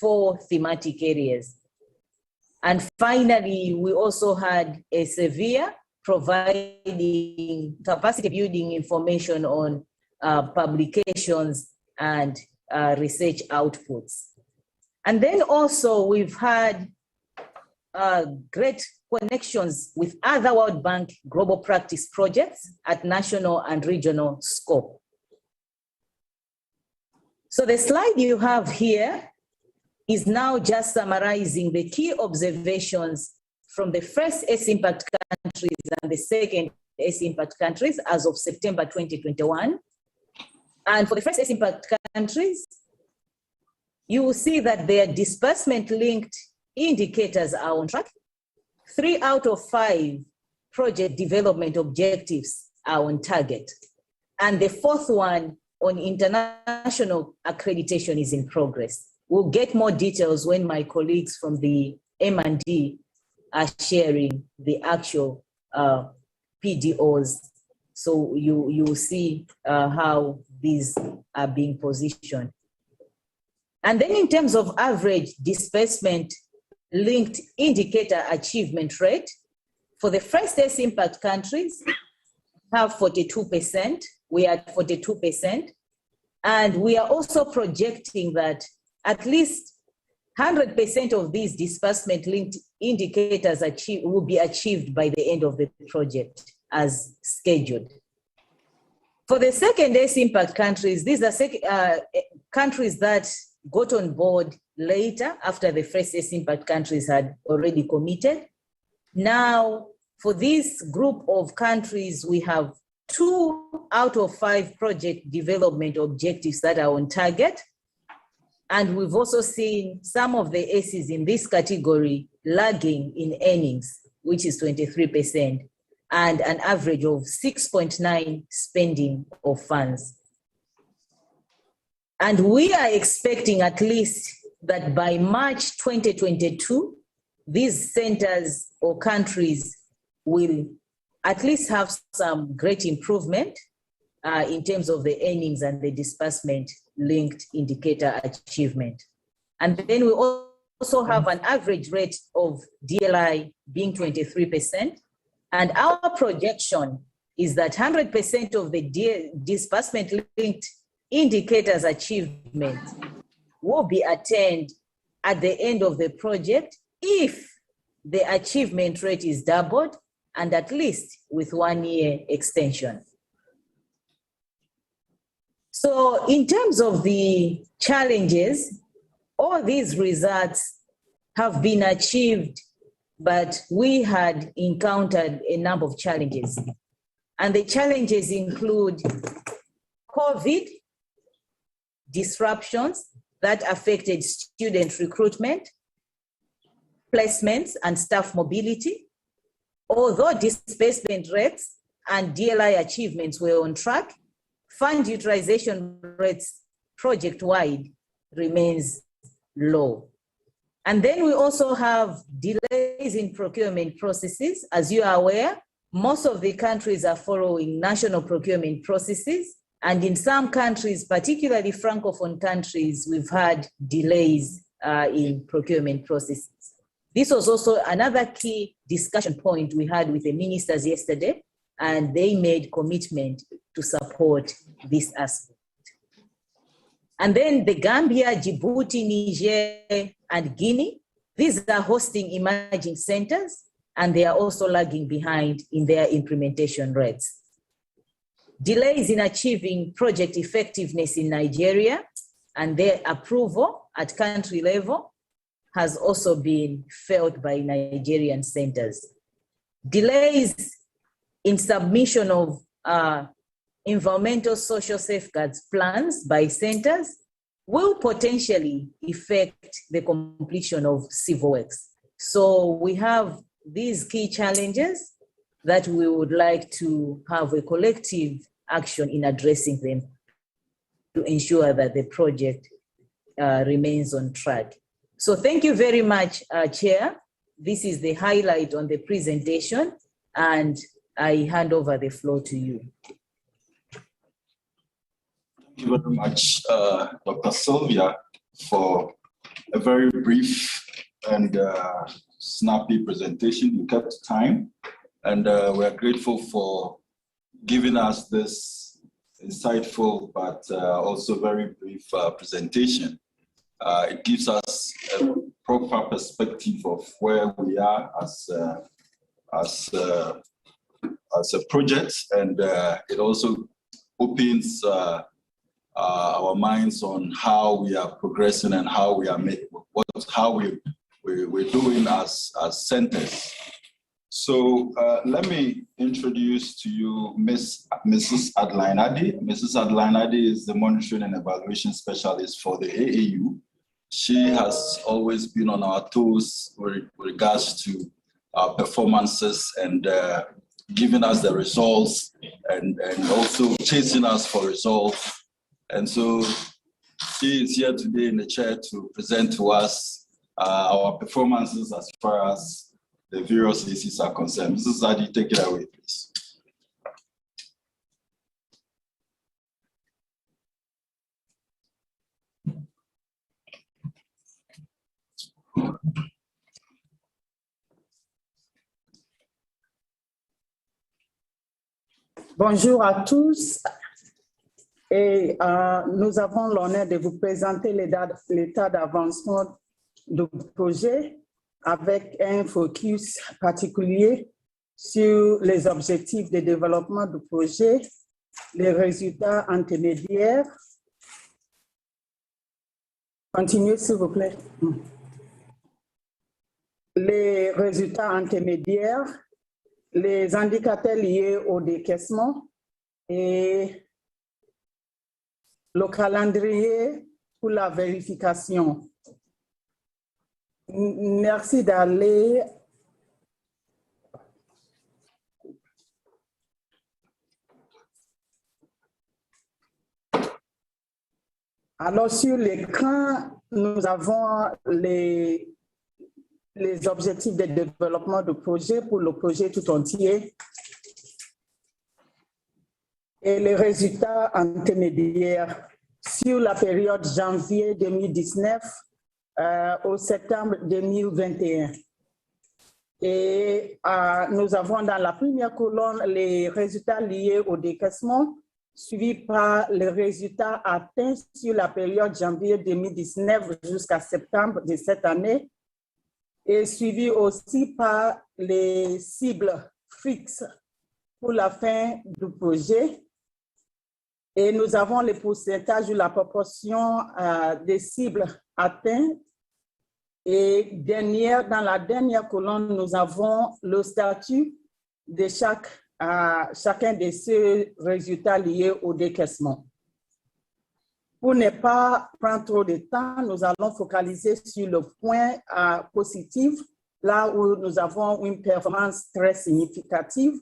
4 thematic areas. And finally, we also had a severe providing capacity building information on publications and research outputs. And then also we've had great connections with other World Bank global practice projects at national and regional scope. So the slide you have here is now just summarizing the key observations from the first S-impact countries and the second S-impact countries as of September 2021. And for the first S-impact countries, you will see that their disbursement-linked indicators are on track. 3 out of 5 project development objectives are on target. And the 4th one on international accreditation is in progress. We'll get more details when my colleagues from the M&D are sharing the actual PDOs. So you will see how these are being positioned. And then in terms of average disbursement linked indicator achievement rate, for the first S-impact countries have 42%, we are at 42%. And we are also projecting that at least 100% of these disbursement linked indicators will be achieved by the end of the project as scheduled. For the second S-impact countries, these are countries that got on board later after the first S-impact countries had already committed. Now, for this group of countries, we have 2 out of 5 project development objectives that are on target. And we've also seen some of the S's in this category lagging in earnings, which is 23%, and an average of 6.9 spending of funds. And we are expecting at least that by March 2022, these centers or countries will at least have some great improvement in terms of the earnings and the disbursement linked indicator achievement. And then we also have an average rate of DLI being 23%. And our projection is that 100% of the disbursement linked indicators achievement will be attained at the end of the project if the achievement rate is doubled and at least with 1 year extension. So in terms of the challenges, all these results have been achieved, but we had encountered a number of challenges. And the challenges include COVID disruptions that affected student recruitment, placements, and staff mobility. Although disbursement rates and DLI achievements were on track, fund utilization rates project-wide remains low. And then we also have delays in procurement processes. As you are aware, most of the countries are following national procurement processes. And in some countries, particularly Francophone countries, we've had delays in procurement processes. This was also another key discussion point we had with the ministers yesterday, and they made commitment to support this aspect. And then the Gambia, Djibouti, Niger, and Guinea, these are hosting emerging centers, and they are also lagging behind in their implementation rates. Delays in achieving project effectiveness in Nigeria and their approval at country level has also been felt by Nigerian centers. Delays in submission of environmental social safeguards plans by centers will potentially affect the completion of civil works. So we have these key challenges that we would like to have a collective action in addressing them to ensure that the project remains on track. So thank you very much, Chair. This is the highlight on the presentation, and I hand over the floor to you. Thank you very much, Dr. Sylvia, for a very brief and snappy presentation. You kept time, and we're grateful for giving us this insightful but also very brief presentation. It gives us a proper perspective of where we are as a project, and it also opens our minds on how we are progressing and how we are making we're doing as centers. So let me introduce to you Mrs. Adeline Addy. Mrs. Adeline Addy is the Monitoring and Evaluation Specialist for the AAU. She has always been on our toes with regards to our performances and giving us the results and also chasing us for results. And so she is here today in the chair to present to us our performances as far as the various ACs are concerned. Mrs. Addy, take it away, please. Bonjour à tous. Et nous avons l'honneur de vous présenter l'état d'avancement du projet avec un focus particulier sur les objectifs de développement du projet, les résultats intermédiaires. Continuez, s'il vous plaît. Les résultats intermédiaires, les indicateurs liés au décaissement et le calendrier pour la vérification. Merci d'aller. Alors, sur l'écran, nous avons les objectifs de développement du projet pour le projet tout entier et les résultats intermédiaires sur la période janvier 2019 au septembre 2021. Et nous avons dans la première colonne les résultats liés au décaissement, suivis par les résultats atteints sur la période janvier 2019 jusqu'à septembre de cette année, et suivi aussi par les cibles fixes pour la fin du projet. Et nous avons les pourcentages ou la proportion des cibles atteintes. Et dans la dernière colonne, nous avons le statut de chacun de ces résultats liés au décaissement. Pour ne pas prendre trop de temps, nous allons focaliser sur le point positif, là où nous avons une performance très significative.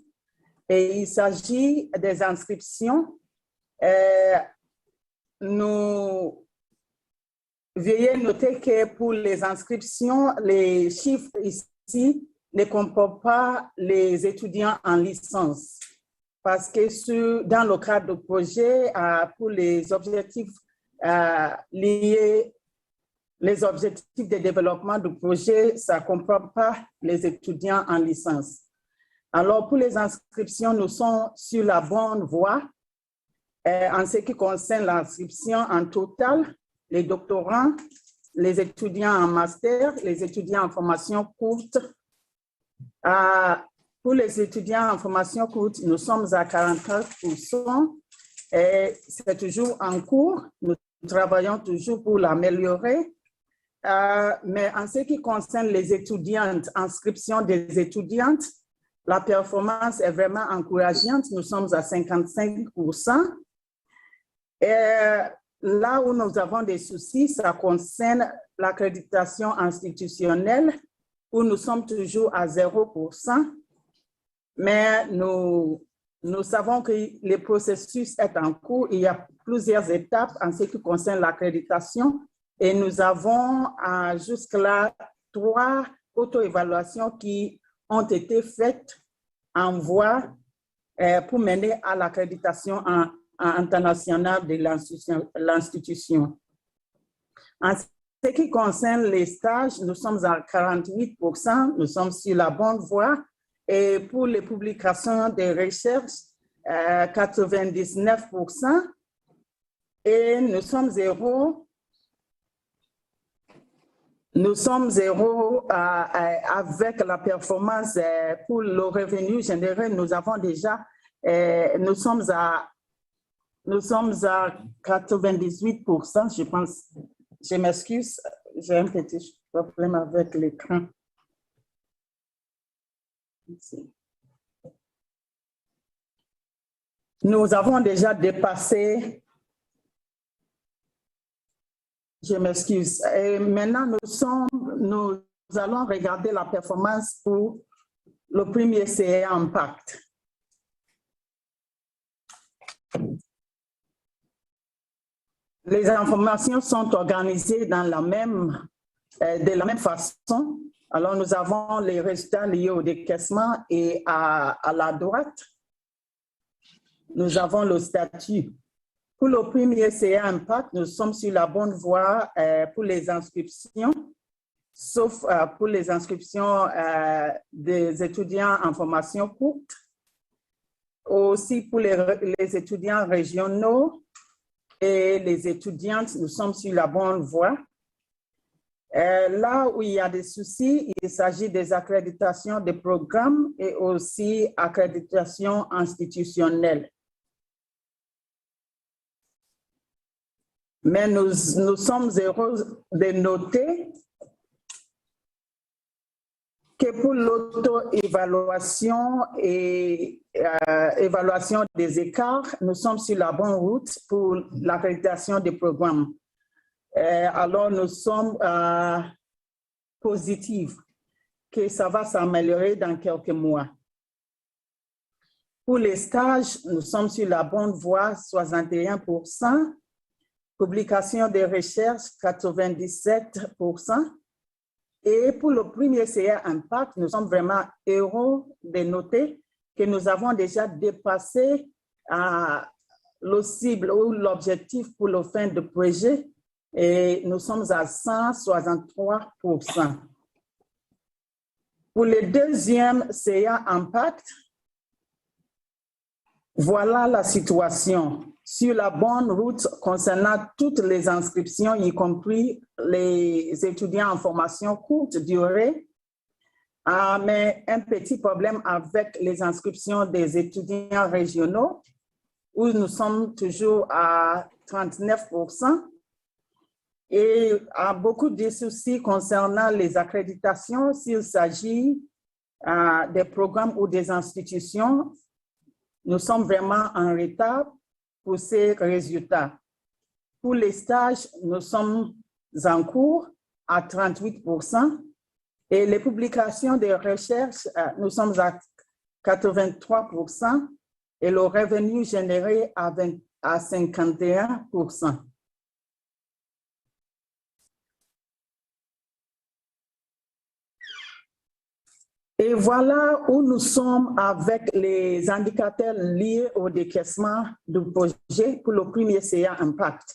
Et il s'agit des inscriptions. Veuillez noter que pour les inscriptions, les chiffres ici ne comportent pas les étudiants en licence. Parce que dans le cadre du projet, pour les objectifs liés, les objectifs de développement du projet, ça ne comprend pas les étudiants en licence. Alors, pour les inscriptions, nous sommes sur la bonne voie. En ce qui concerne l'inscription en total, les doctorants, les étudiants en master, les étudiants en formation courte. Pour les étudiants en formation courte, nous sommes à 44%. Et c'est toujours en cours. Nous travaillons toujours pour l'améliorer. Mais en ce qui concerne les étudiantes, inscription des étudiantes, la performance est vraiment encourageante. Nous sommes à 55%. Et là où nous avons des soucis, ça concerne l'accréditation institutionnelle, où nous sommes toujours à 0%. Mais nous savons que le processus est en cours. Il y a plusieurs étapes en ce qui concerne l'accréditation. Et nous avons jusque-là 3 auto-évaluations qui ont été faites en voie pour mener à l'accréditation internationale de l'institution. En ce ce qui concerne les stages, nous sommes à 48%, nous sommes sur la bonne voie. Et pour les publications des recherches, 99%. Et nous sommes zéro avec la performance pour le revenu généré. Nous avons déjà, nous sommes à 98%, je pense. Je m'excuse, j'ai un petit problème avec l'écran. Nous avons déjà dépassé. Je m'excuse. Et maintenant, nous allons regarder la performance pour le premier CA Impact. Les informations sont organisées de la même façon. Alors, nous avons les résultats liés au décaissement et à la droite, nous avons le statut. Pour le premier CA Impact, nous sommes sur la bonne voie pour les inscriptions, sauf pour les inscriptions des étudiants en formation courte. Aussi pour les étudiants régionaux et les étudiantes, nous sommes sur la bonne voie. Là où il y a des soucis, il s'agit des accréditations des programmes et aussi accréditations institutionnelles. Mais nous sommes heureux de noter que pour l'auto-évaluation et évaluation des écarts, nous sommes sur la bonne route pour l'accréditation des programmes. Alors, nous sommes positifs que ça va s'améliorer dans quelques mois. Pour les stages, nous sommes sur la bonne voie, 61%. Publication des recherches, 97%. Et pour le premier CA Impact, nous sommes vraiment heureux de noter que nous avons déjà dépassé le cible ou l'objectif pour la fin de projet et nous sommes à 163%. Pour le deuxième CA Impact, voilà la situation. Sur la bonne route concernant toutes les inscriptions, y compris les étudiants en formation courte durée, mais un petit problème avec les inscriptions des étudiants régionaux, où nous sommes toujours à 39%, et beaucoup de soucis concernant les accréditations s'il s'agit des programmes ou des institutions. Nous sommes vraiment en retard pour ces résultats. Pour les stages, nous sommes en cours à 38% et les publications des recherches, nous sommes à 83% et le revenu généré à 51%. Et voilà où nous sommes avec les indicateurs liés au décaissement du projet pour le premier CA Impact.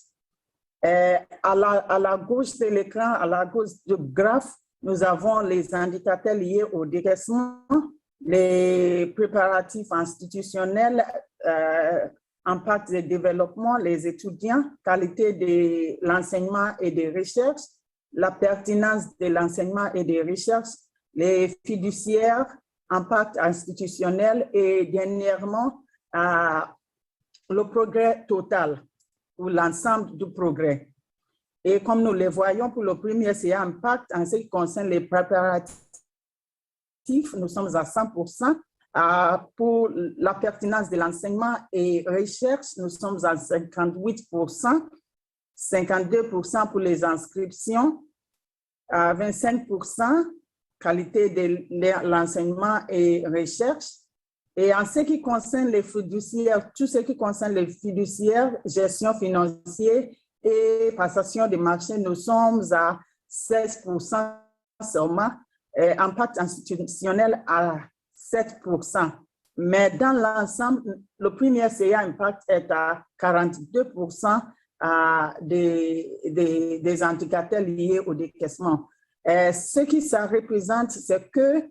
À la gauche de l'écran, à la gauche du graphe, nous avons les indicateurs liés au décaissement, les préparatifs institutionnels, impact de développement, les étudiants, qualité de l'enseignement et des recherches, la pertinence de l'enseignement et des recherches, les fiduciaires, impact institutionnel et dernièrement, le progrès total ou l'ensemble du progrès. Et comme nous le voyons pour le premier CA Impact, en ce qui concerne les préparatifs, nous sommes à 100%. Pour la pertinence de l'enseignement et recherche, nous sommes à 58%, 52% pour les inscriptions, 25%, qualité de l'enseignement et recherche. Et en ce qui concerne les fiduciaires, tout ce qui concerne les fiduciaires, gestion financière et passation des marchés, nous sommes à 16% seulement, et impact institutionnel à 7%. Mais dans l'ensemble, le premier CA Impact est à 42% des indicateurs liés au décaissement. Ce qui ça représente, c'est que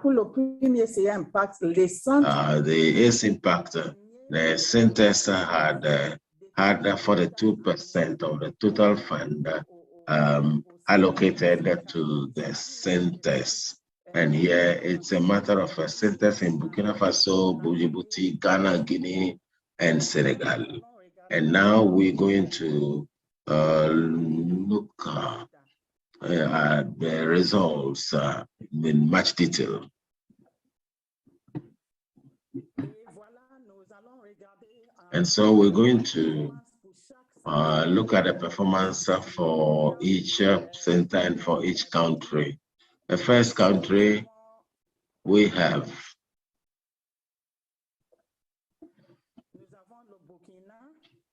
pour le premier CA impact, les centres... the ACE impact, the centers had 42% of the total fund allocated to the centers. And here it's a matter of centers in Burkina Faso, Djibouti, Ghana, Guinea, and Senegal. And now we're going to look at the results in much detail. And so we're going to look at the performance for each center and for each country. The first country we have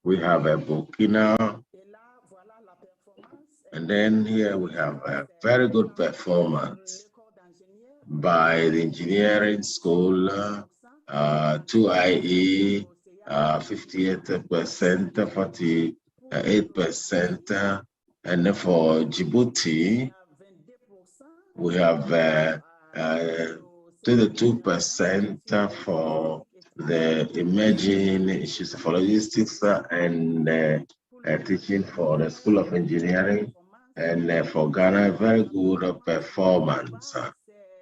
a Burkina, and then here we have a very good performance by the engineering school, 2IE, 58%, 48%, and then for Djibouti, we have 22% for the emerging issues for logistics and teaching for the School of Engineering, and for Ghana, very good performance.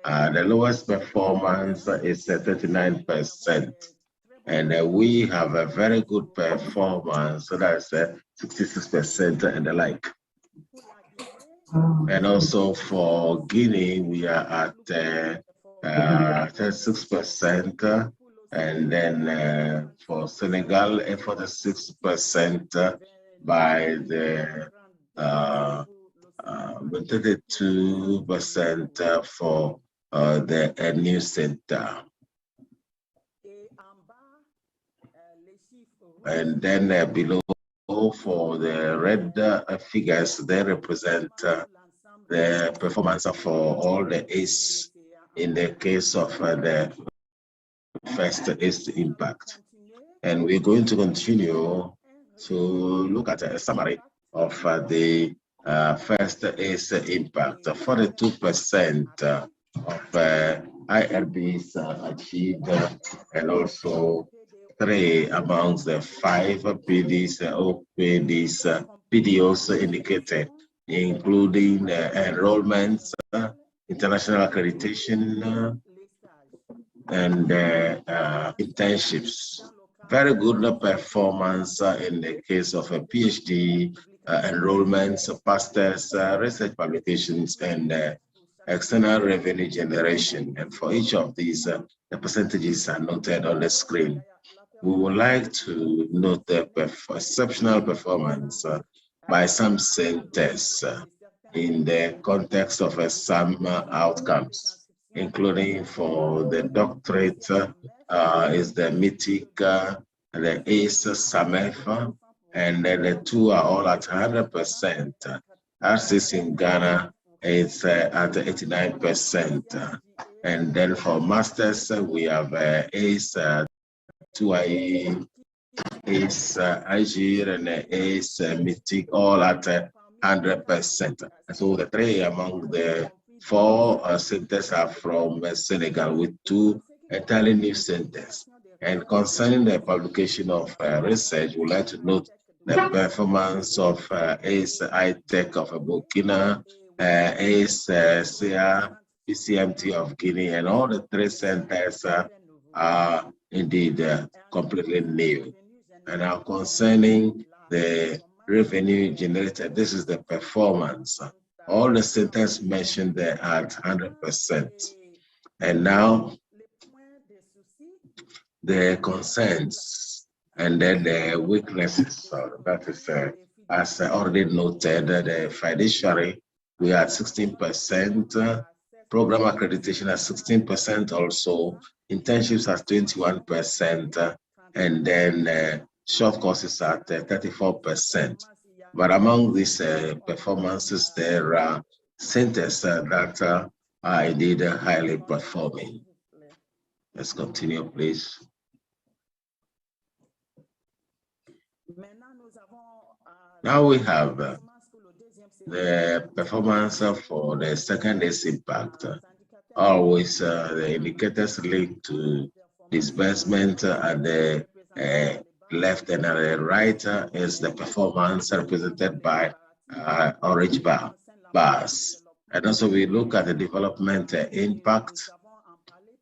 The lowest performance is 39%, and we have a very good performance, so that's 66% and the like. And also for Guinea, we are at 36%, and then for Senegal, 46% by the 32% for the new center. And then below for the red figures, they represent the performance for all the ACE in the case of the first ACE impact. And we're going to continue to look at a summary of the first ACE impact. 42% of IRBs achieved, and also 3 amongst the 5 PDs, OPDs, PDOs indicated, including enrollments, international accreditation, and internships. Very good performance in the case of a PhD, enrollments, masters, research publications, and external revenue generation. And for each of these, the percentages are noted on the screen. We would like to note the exceptional performance by some centers in the context of some outcomes, including for the doctorate is the MITIC, the ACE, SAMEF, and then the 2 are all at 100%. RCS in Ghana, it's at 89%. And then for masters, we have ACE, 2IE, ACE, Algier, and ACE, MITIC, all at 100%. So the 3 among the 4 centers are from Senegal, with 2 entirely new centers. And concerning the publication of research, we'd like to note the performance of ACE ITech of Burkina, ACE SEA, PCMT of Guinea, and all the 3 centers are indeed completely new. And now concerning the revenue generated, this is the performance. All the centers mentioned there at 100%. And now the concerns and then the weaknesses. That is, as already noted, the fiduciary, we are at 16%, program accreditation at 16% also, internships at 21%, and then short courses at 34%. But among these performances, there are centers that are indeed highly performing. Let's continue, please. Now we have the performance for the second is impact. Always the indicators linked to disbursement at the left and at the right is the performance represented by orange bars. And also we look at the development impact.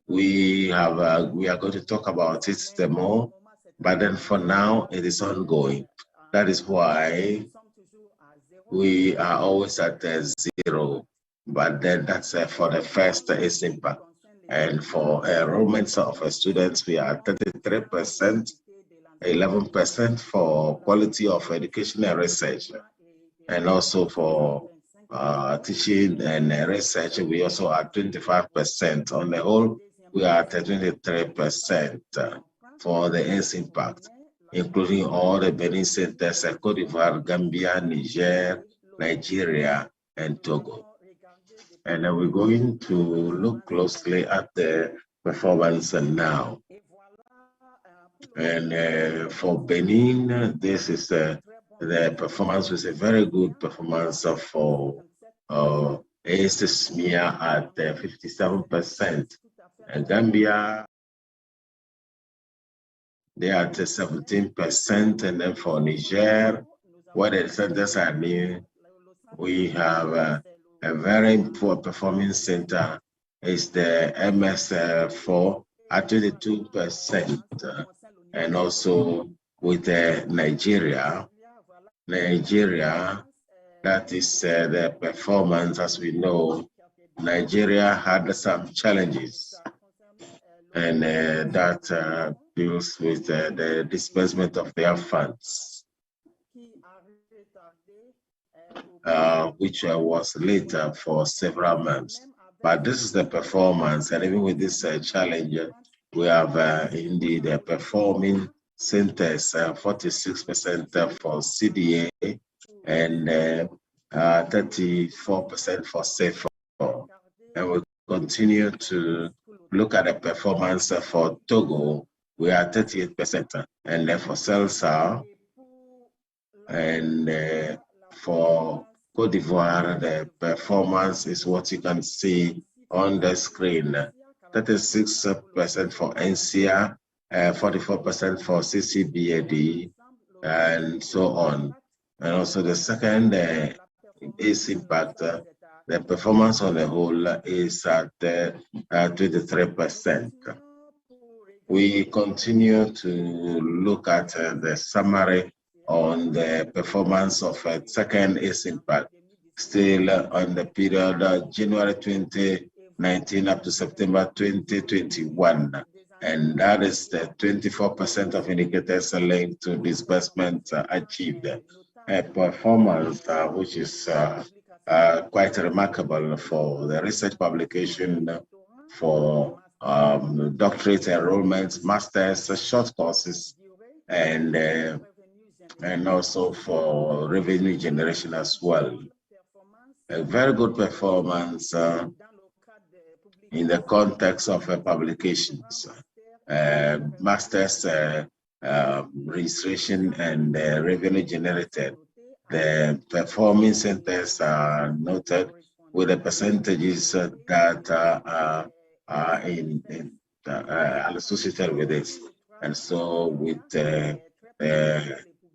We are going to talk about it the more, but then for now it is ongoing. That is why we are always at 0, but then that's for the first is impact. And for enrollments of students, we are 33%, 11% for quality of education and research. And also for teaching and research, we also are 25%. On the whole, we are at 23% for the S impact, including all the Benin centers, Cote d'Ivoire, Gambia, Niger, Nigeria, and Togo. And we're going to look closely at the performance now. And for Benin, this is the performance was a very good performance for SMIA at 57%. And Gambia, they are at 17%. And then for Niger, where the centers are new, we have a very poor performing center is the MS4 at 22%. And also with Nigeria, that is the performance. As we know, Nigeria had some challenges, and that deals with the disbursement of their funds, which was later for several months. But this is the performance, and even with this challenge, we have indeed performing centers, 46% for CDA and 34% for SAFER. And we continue to look at the performance for Togo. We are 38%, and then for CELSA, and for Cote d'Ivoire, the performance is what you can see on the screen. 36% for NCR, 44% for CCBAD, and so on. And also the second is impact. The performance on the whole is at 23%. We continue to look at the summary on the performance of second is impact, still on the period January 2019 up to September 2021, and that is the 24% of indicators linked to disbursement achieved. A performance which is quite remarkable for the research publication, for doctorate enrollments, masters, short courses, and also for revenue generation as well. A very good performance in the context of publications, masters registration and revenue generated. The performing centers are noted with the percentages that are associated with this. And so with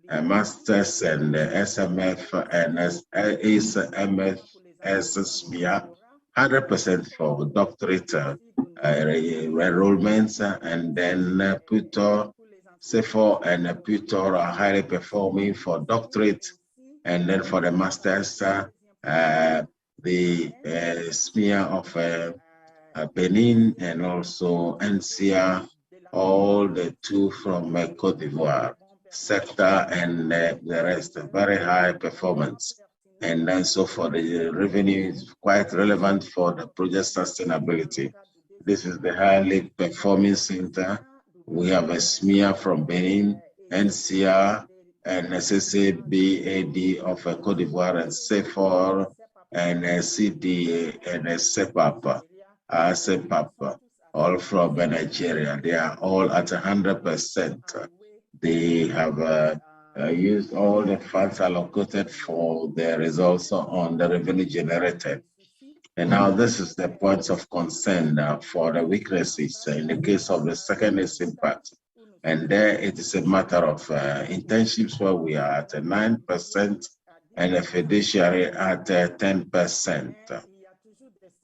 masters and SMF and SMF, 100% for doctorate enrollments, and then Puto, CEFO and Puto are highly performing for doctorate, and then for the masters, the SMIA of Benin and also NCR, all the two from Cote d'Ivoire sector, and the rest, very high performance. And then so for the revenue is quite relevant for the project sustainability. This is the highly performing center. We have a SMIA from Benin, NCR, and SSABAD of Cote d'Ivoire, and CEFOR, and CDA, and CEPAP, all from Nigeria. They are all at 100%. They have used all the funds allocated for the results on the revenue generated. And now this is the points of concern for the weaknesses in the case of the second is impact. And there it is a matter of internships where we are at 9% and a fiduciary at 10%.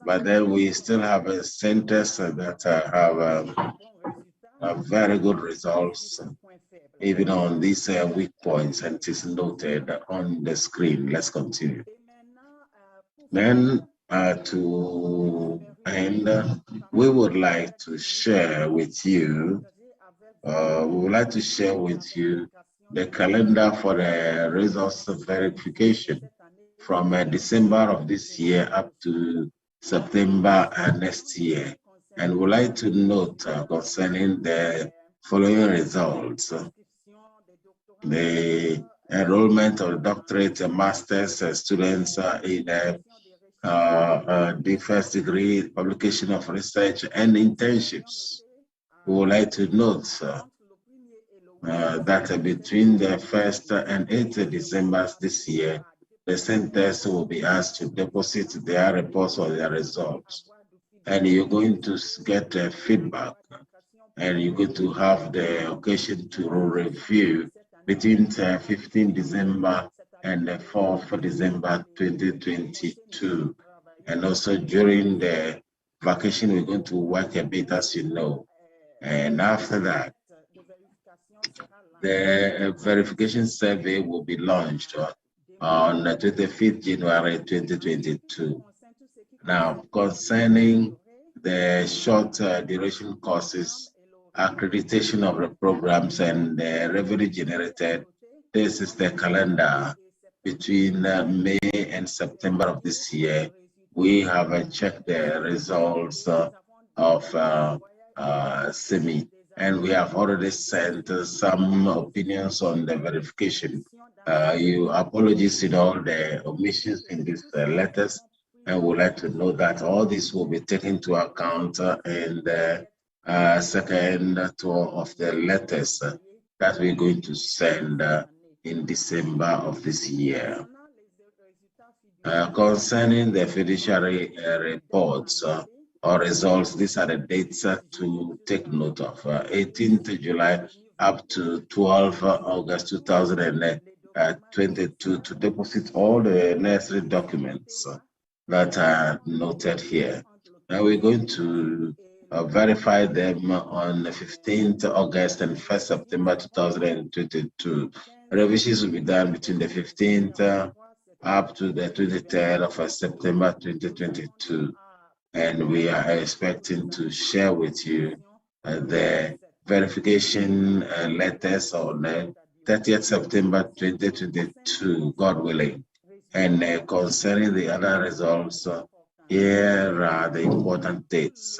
But then we still have centers that have very good results, even on these weak points, and it is noted on the screen. Let's continue. Then to end, we would like to share with you, the calendar for the results verification from December of this year up to September next year. And we'd like to note concerning the following results. The enrollment of doctorate and master's students in the first degree, publication of research and internships. We would like to note that between the 1st and 8th December this year, the centers will be asked to deposit their reports or their results. And you're going to get feedback, and you're going to have the occasion to review between 15 December and the 4th December 2022. And also during the vacation, we're going to work a bit, as you know. And after that, the verification survey will be launched on 25th January 2022. Now, concerning the short duration courses, accreditation of the programs, and the revenue generated, this is the calendar between May and September of this year. We have checked the results of SEMI, and we have already sent some opinions on the verification. Apologies in all the omissions in these letters, and would like to know that all this will be taken into account in the second tour of the letters that we're going to send in December of this year. Concerning the fiduciary reports or results, these are the dates to take note of. 18th July up to 12 August 2022 to deposit all the necessary documents that are noted here. Now we're going to verify them on the 15th August and 1st September 2022. Revisions will be done between the 15th up to the 23rd of September 2022. And we are expecting to share with you the verification letters on 30th September 2022, God willing. And concerning the other results, here are the important dates.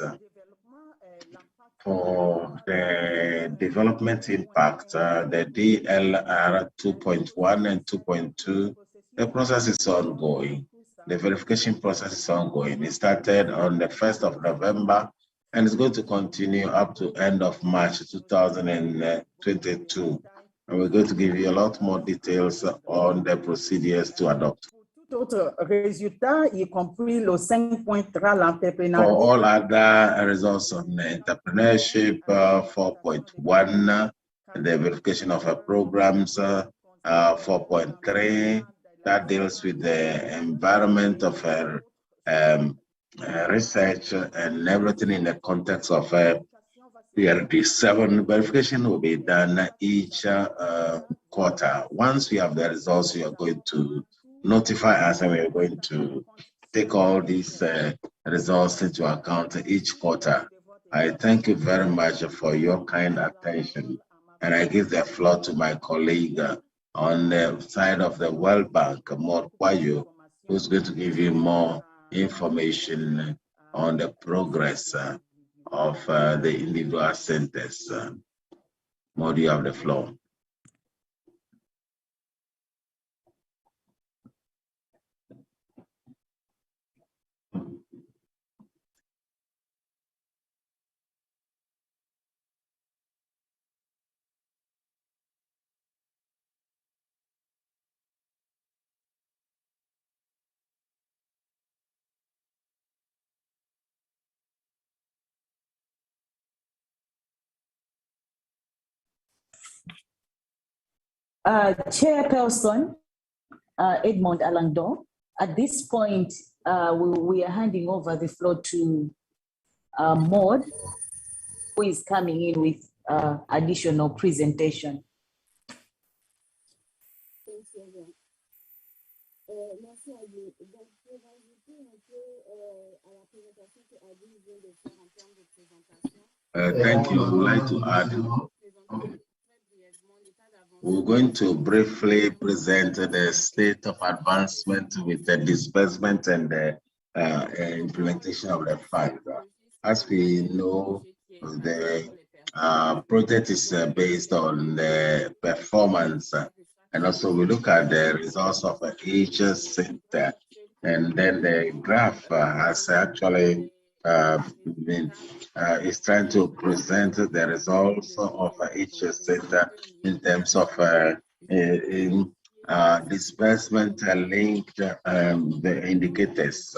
For the development impact, the DLR 2.1 and 2.2, the process is ongoing. The verification process is ongoing. It started on the 1st of November and it's going to continue up to end of March 2022. And we're going to give you a lot more details on the procedures to adopt. D'autres résultats, y compris le 5.3, l'entrepreneuriat. For all other results on entrepreneurship, 4.1, the verification of programs, 4.3, that deals with the environment of research and everything in the context of PRD 7. Verification will be done each quarter. Once we have the results, we are going to notify us and we are going to take all these results into account each quarter. I thank you very much for your kind attention, and I give the floor to my colleague on the side of the World Bank, Maud Kwayo, who's going to give you more information on the progress of the individual centers. Maud, you have the floor. Chairperson Edmond Alangdon. At this point, we are handing over the floor to Maud, who is coming in with additional presentation. Thank you. I would like to add, we're going to briefly present the state of advancement with the disbursement and the implementation of the fund. As we know, the project is based on the performance, and also we look at the results of each center, and then the graph has actually is trying to present the results of each center in terms of disbursement linked the indicators.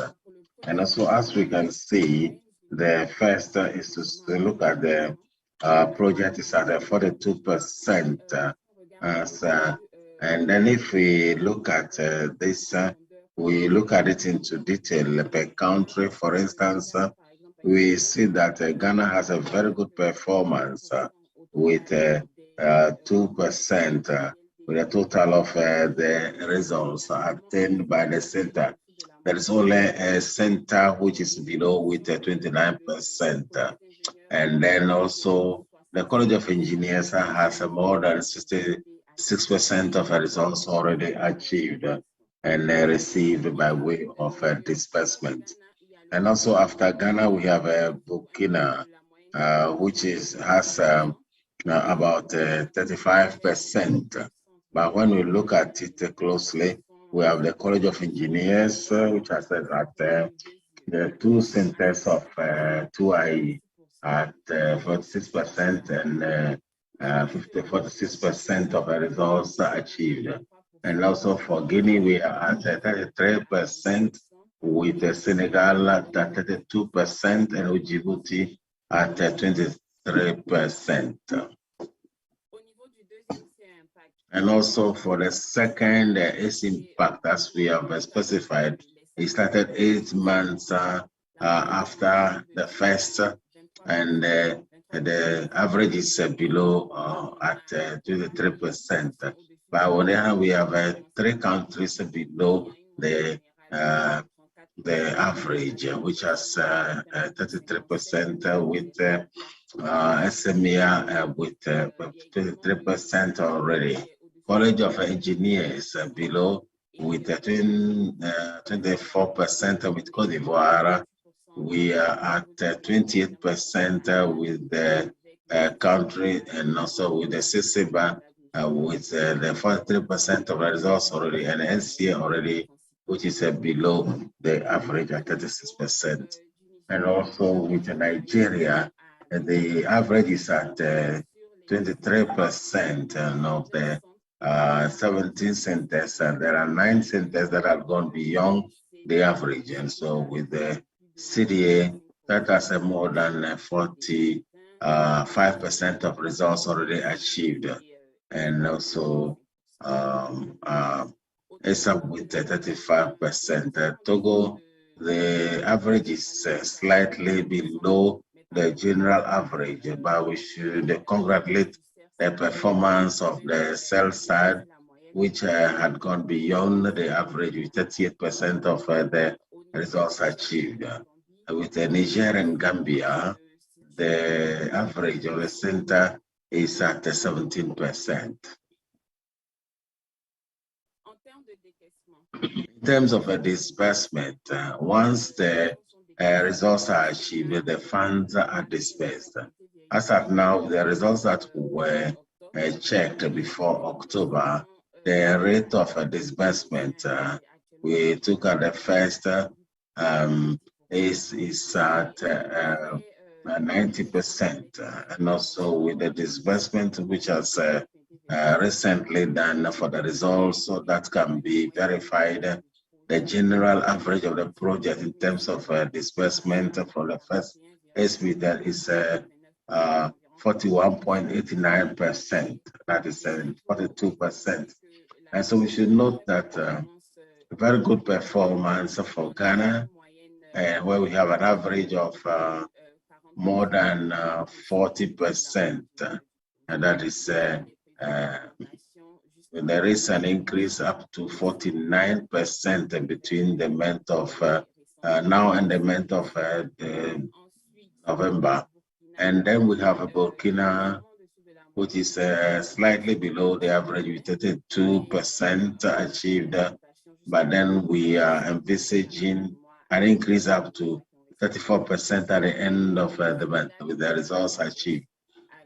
And also, as we can see, the first is to look at the project is at 42%. And then if we look at this, we look at it into detail per country. For instance, we see that Ghana has a very good performance with 2%, with a total of the results obtained by the center. There is only a center which is below with 29%. And then also the College of Engineers has more than 66% of the results already achieved and received by way of disbursement. And also after Ghana, we have Burkina, which has about 35%. But when we look at it closely, we have the College of Engineers, which has at the two centers of 2IE at 46% and 46% of the results achieved. And also for Guinea, we are at 33%, with Senegal at 32% and Djibouti at 23%. And also for the second its impact, as we have specified, it started 8 months after the first, and the average is below at 23%. But on the other hand, we have 3 countries below the average, which has 33% with SMEA with 23% already. College of Engineers below with 24% with Cote d'Ivoire. We are at 28% with the country, and also with the CCBA with the 43% of the results already, and NCA already, which is below the average at 36%. And also with Nigeria, the average is at 23%, and of the 17 centers, and there are 9 centers that have gone beyond the average. And so with the CDA, that has more than 45% of results already achieved. And also it's up with 35%. Togo, the average is slightly below the general average, but we should congratulate the performance of the sell side, which had gone beyond the average with 38% of the results achieved. With Niger and Gambia, the average of the center is at 17%. In terms of a disbursement, once the results are achieved, the funds are disbursed. As of now, the results that were checked before October, the rate of disbursement we took at the first is at 90%, and also with the disbursement which has recently done for the results, so that can be verified. The general average of the project in terms of disbursement for the first SB that is 41.89%, that is 42%. And so we should note that a very good performance for Ghana, where we have an average of more than 40%, and that is there is an increase up to 49% between the month of now and the month of November. And then we have a Burkina, which is slightly below the average with 32% achieved, but then we are envisaging an increase up to 34% at the end of the month with the results achieved.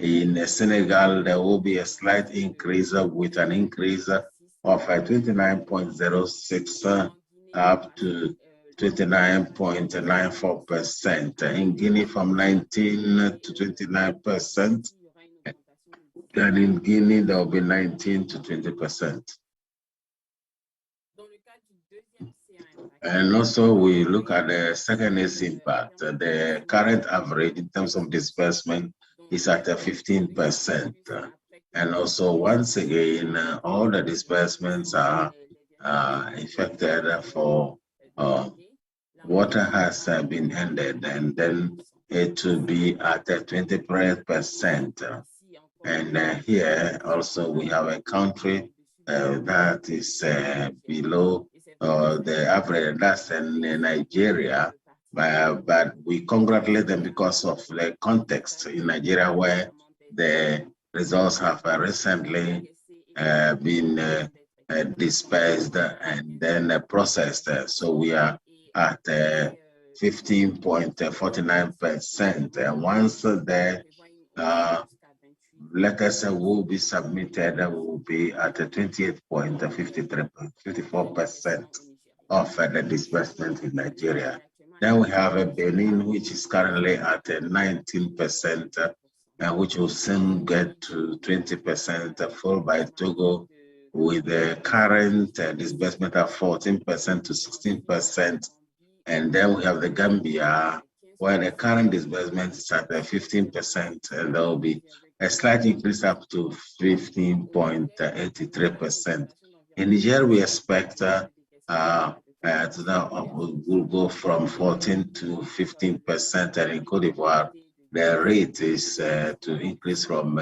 In Senegal, there will be a slight increase with an increase of 29.06 up to 29.94%. In Guinea, from 19 to 29%. And in Guinea, there will be 19 to 20%. And also, we look at the second ACE impact. The current average in terms of disbursement is at 15%. And also, once again, all the disbursements are affected for water has been ended, and then it will be at 20%. And here also we have a country that is below the average, that's in Nigeria, but we congratulate them because of the context in Nigeria where the results have recently been dispersed and then processed. So we are at 15.49%. And once the letters will be submitted, will be at 28.54% of the disbursement in Nigeria. Then we have a Benin, which is currently at 19%, which will soon get to 20%, followed by Togo with the current disbursement at 14% to 16%. And then we have the Gambia, where the current disbursement is at 15%, and there will be a slight increase up to 15.83%. In Niger, we expect will go from 14 to 15%, and in Cote d'Ivoire, the rate is to increase from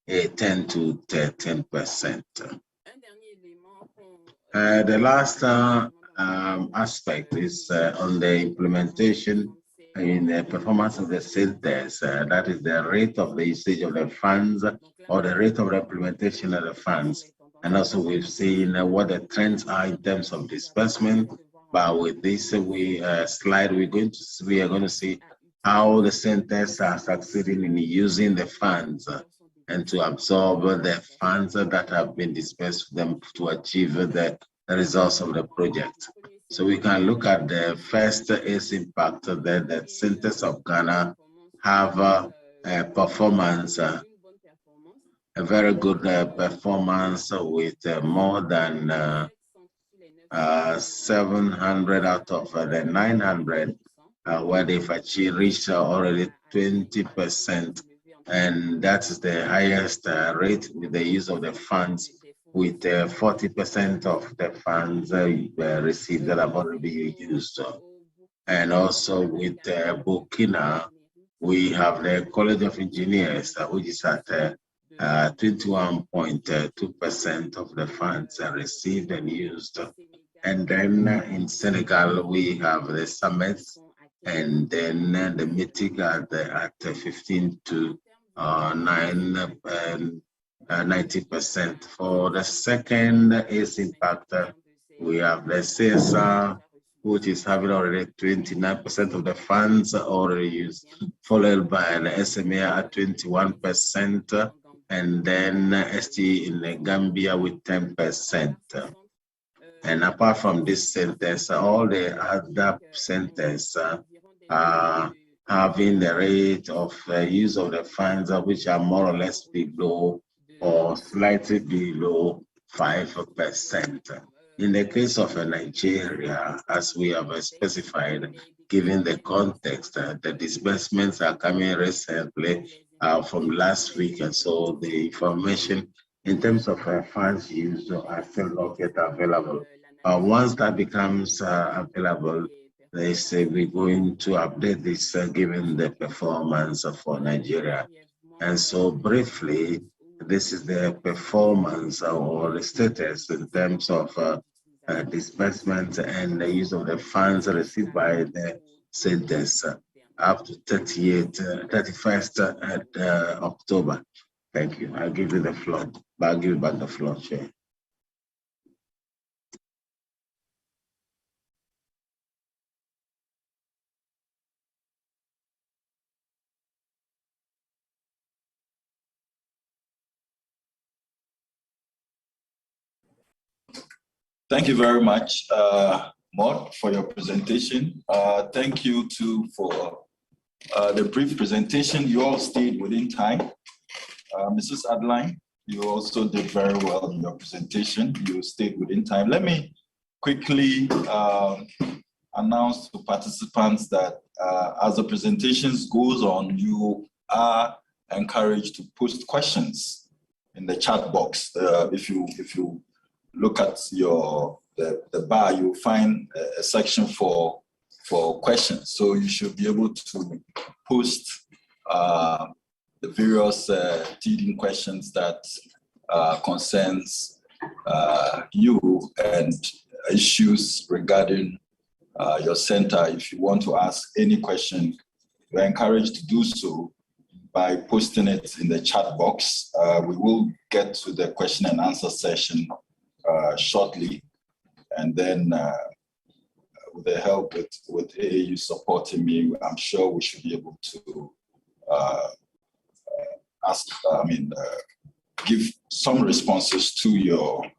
10 to 13%. The last aspect is on the implementation in the performance of the centers, that is the rate of the usage of the funds or the rate of the implementation of the funds. And also we've seen what the trends are in terms of disbursement. But with this slide, we are going to see how the centers are succeeding in using the funds and to absorb the funds that have been disbursed for them to achieve the results of the project. So we can look at the first ACE impact that the centers of Ghana have a performance, a very good performance with more than 700 out of the 900, where they've reached already 20%. And that is the highest rate with the use of the funds, with 40% of the funds received that have already been used. And also with Burkina, we have the College of Engineers, which is at 21.2% of the funds are received and used. And then in Senegal, we have the summits, and then the meeting at 15 to 90%. For the second ACE impact, we have the CSR, which is having already 29% of the funds already used, followed by the SMA at 21%, and then ST in Gambia with 10%. And apart from this centers, all the other centers are having the rate of use of the funds which are more or less below or slightly below 5%. In the case of Nigeria, as we have specified, given the context, the disbursements are coming recently from last week, and so the information in terms of funds used are still not yet available. Once that becomes available, they say we're going to update this given the performance for Nigeria. And so briefly, this is the performance or the status in terms of disbursement and the use of the funds received by the centers up to 31st October. Thank you. I'll give you the floor. I'll give you back the floor, Chair. Thank you very much, Maud, for your presentation. Thank you too for the brief presentation. You all stayed within time. Mrs. Adeline, you also did very well in your presentation. You stayed within time. Let me quickly announce to participants that as the presentations goes on, you are encouraged to post questions in the chat box. If you look at the bar, you'll find a section for questions. So you should be able to post the various leading questions that concerns you and issues regarding your center. If you want to ask any question, you're encouraged to do so by posting it in the chat box. We will get to the question and answer session shortly, and then with the help with AAU supporting me, I'm sure we should be able to give some responses to your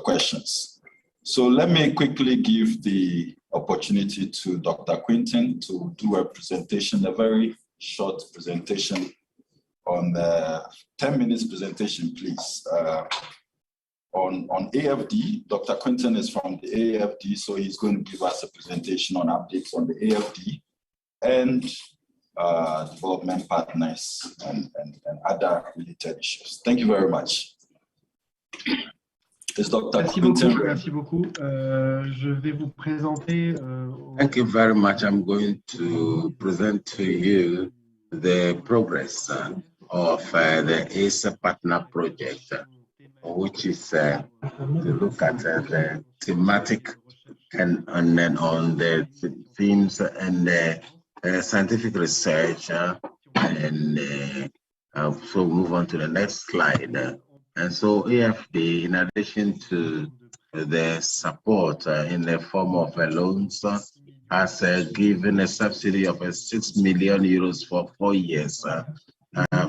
questions. So let me quickly give the opportunity to Dr. Quinton to do a presentation, a very short presentation on the 10 minutes presentation, please. On AFD, Dr. Quinton is from the AFD, so he's going to give us a presentation on updates on the AFD and development partners and other related issues. Thank you very much. Is Dr. Quinton ready? Merci beaucoup. Je vais vous présenter. Thank you very much. I'm going to present to you the progress of the ACE Partner Project, which is to look at the thematic and then on the themes and scientific research. And so move on to the next slide. And so AFD, in addition to the support in the form of loans, has given a subsidy of 6 million euros for 4 years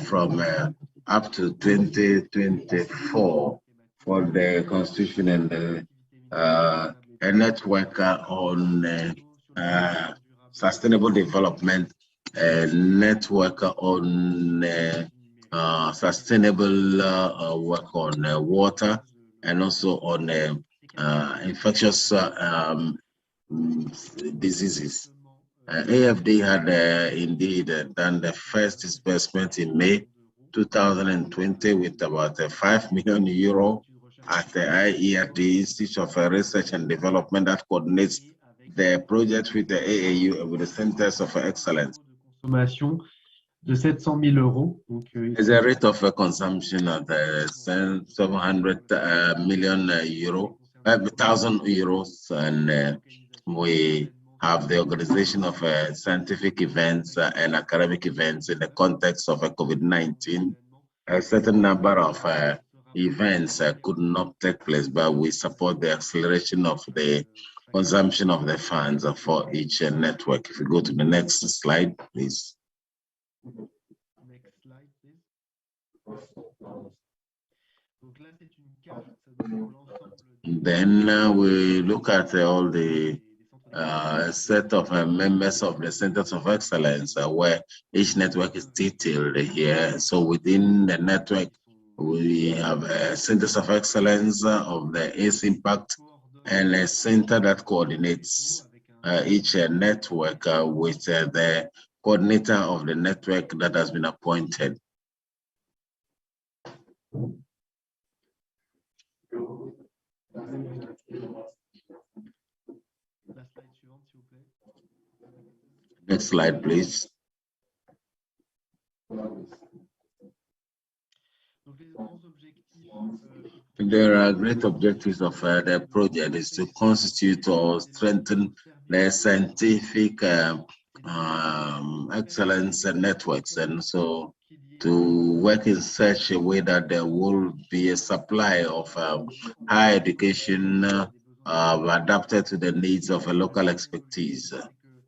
from up to 2024 for the constitution and a network on sustainable development, a network on sustainable work on water, and also on infectious diseases. AFD had indeed done the first disbursement in May 2020 with about 5 million euro at the IERD, Institute of Research and Development, that coordinates the project with the AAU and with the Centers of Excellence. De 700 000 euros. Donc, there's a rate of consumption of 700 million euro, 1,000 euros, and we have the organization of scientific events and academic events in the context of COVID-19. A certain number of events could not take place, but we support the acceleration of the consumption of the funds for each network. If you go to the next slide, please. Next slide, please. Then we look at all the set of members of the Centers of Excellence, where each network is detailed here. So within the network, we have Centers of Excellence of the ACE Impact and a center that coordinates each network with the coordinator of the network that has been appointed. Next slide, please. There are great objectives of the project is to constitute or strengthen the scientific excellence networks, and so to work in such a way that there will be a supply of higher education adapted to the needs of a local expertise.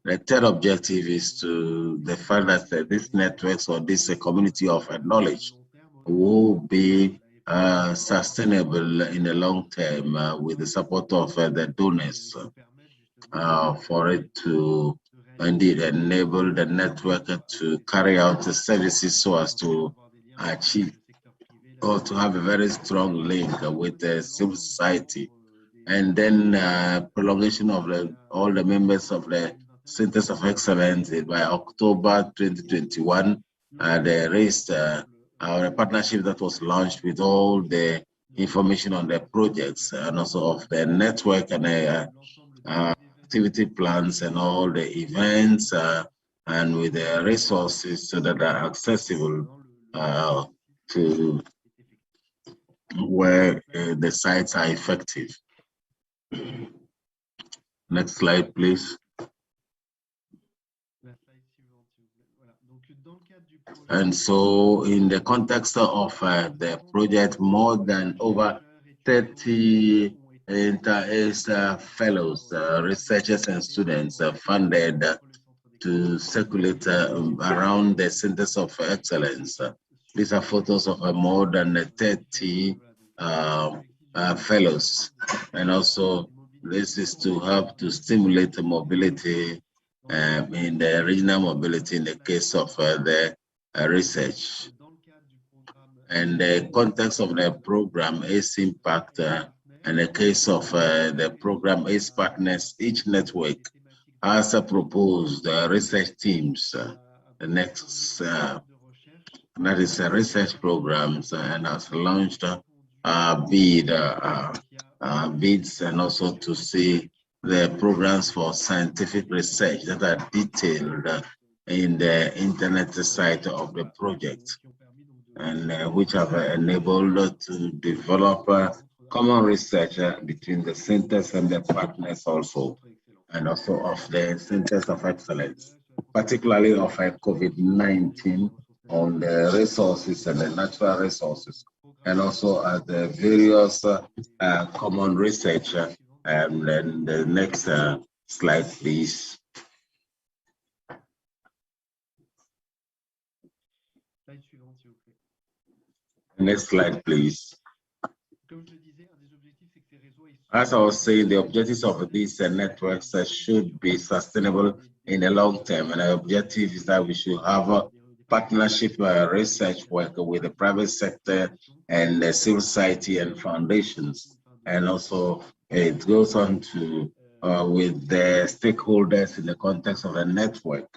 The third objective is to the fact that these networks or this community of knowledge will be sustainable in the long term with the support of the donors for it to indeed enable the network to carry out the services so as to achieve or to have a very strong link with the civil society. And then prolongation of all the members of the Centers of Excellence by October 2021. They raised our partnership that was launched with all the information on the projects and also of the network and activity plans and all the events and with the resources so that are accessible to where the sites are effective. Next slide, please. And so in the context of the project, more than over 30 fellows, researchers and students are funded to circulate around the Centers of Excellence. These are photos of more than 30 fellows. And also this is to help to stimulate the mobility in the regional mobility in the case of the research. And the context of the program ACE Impact, and the case of the program ACE Partners, each network has proposed research teams. The next, that is research programs, and has launched bids and also to see the programs for scientific research that are detailed in the internet site of the project, and which have enabled to develop common research between the centers and the partners also, and also of the Centers of Excellence, particularly of COVID-19 on the resources and the natural resources, and also at the various common research. And then the next slide, please. Next slide, please. As I was saying, the objectives of these networks should be sustainable in the long term, and the objective is that we should have a partnership research work with the private sector and the civil society and foundations, and also it goes on to with the stakeholders in the context of a network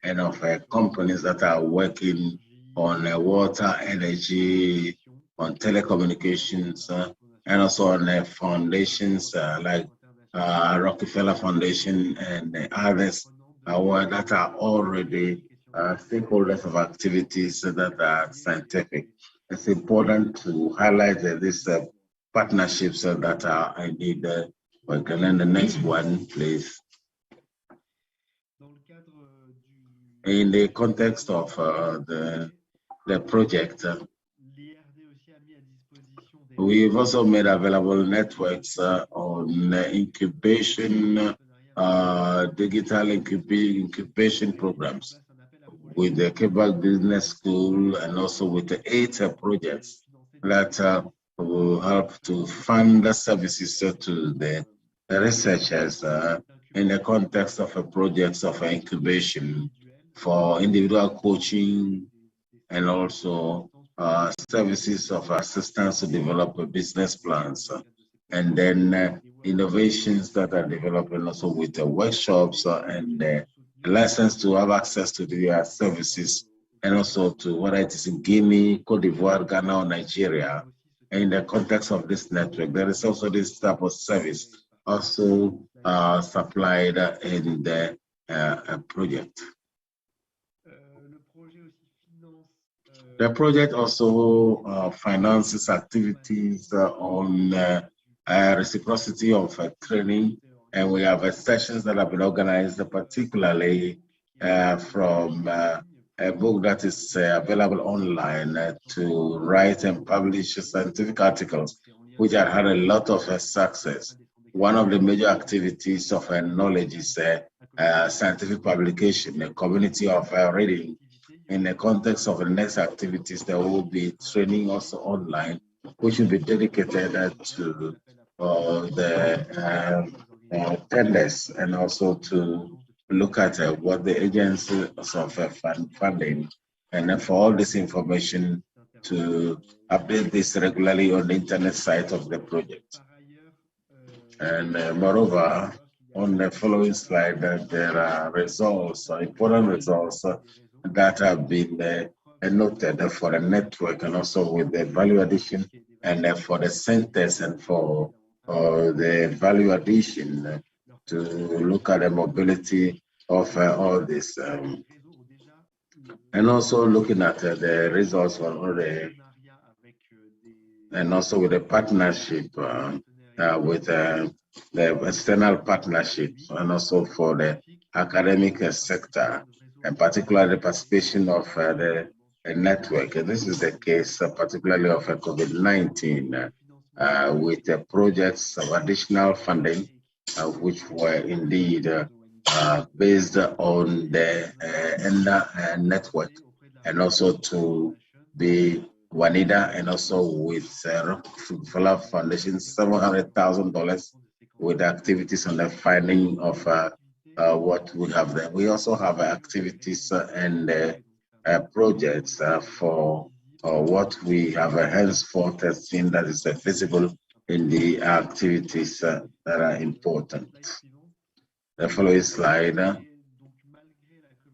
and of companies that are working on water, energy, on telecommunications, and also on foundations like Rockefeller Foundation and others that are already stakeholders of activities that are scientific. It's important to highlight these partnerships that are indeed working. And the next one, please. In the context of the project, we've also made available networks on incubation, digital incubation programs with the Quebec Business School, and also with the 8 projects that will help to fund the services to the researchers in the context of projects of incubation for individual coaching, and also services of assistance to develop business plans, and then innovations that are developed, and also with the workshops and the license to have access to the services and also to whether it is in Guinea, Cote d'Ivoire, Ghana, or Nigeria. And in the context of this network, there is also this type of service also supplied in the project. The project also finances activities on reciprocity of training, and we have sessions that have been organized, particularly from a book that is available online to write and publish scientific articles, which have had a lot of success. One of the major activities of knowledge is scientific publication, a community of reading. In the context of the next activities, there will be training also online, which will be dedicated to the tenders and also to look at what the agencies of funding, and then for all this information to update this regularly on the internet site of the project. And moreover, on the following slide, there are results, important results that have been noted for the network, and also with the value addition, and for the centers, and for the value addition to look at the mobility of all this. And also looking at the results on all the, and also with the partnership with the external partnerships, and also for the academic sector, and particularly the participation of the network. And this is the case particularly of COVID-19 with the projects of additional funding, which were indeed based on the network, and also to be Juanita, and also with Rockefeller Foundation, $700,000 with activities on the finding of what we have there. We also have activities and projects for what we have henceforth seen that is visible in the activities that are important. The following slide.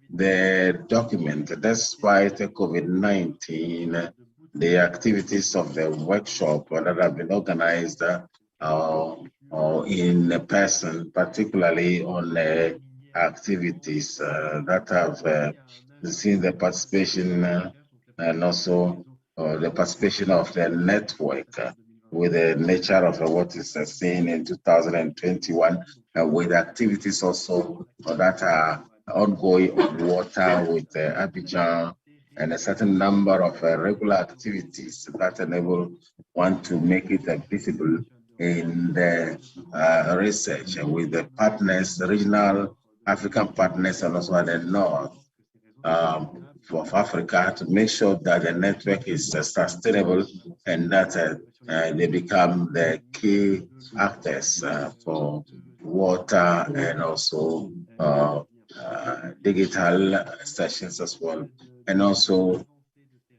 The document, despite COVID-19, the activities of the workshop that have been organized or in person, particularly on the activities that have seen the participation and also the participation of the network with the nature of what is seen in 2021, with activities also that are ongoing on water with Abidjan, and a certain number of regular activities that enable one to make it visible in the research with the partners, regional African partners, and also at the north of Africa, to make sure that the network is sustainable, and that they become the key actors for water, and also digital sessions as well. And also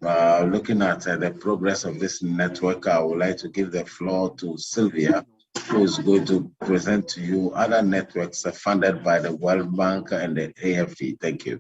looking at the progress of this network, I would like to give the floor to Sylvia, who is going to present to you other networks funded by the World Bank and the AFD. Thank you.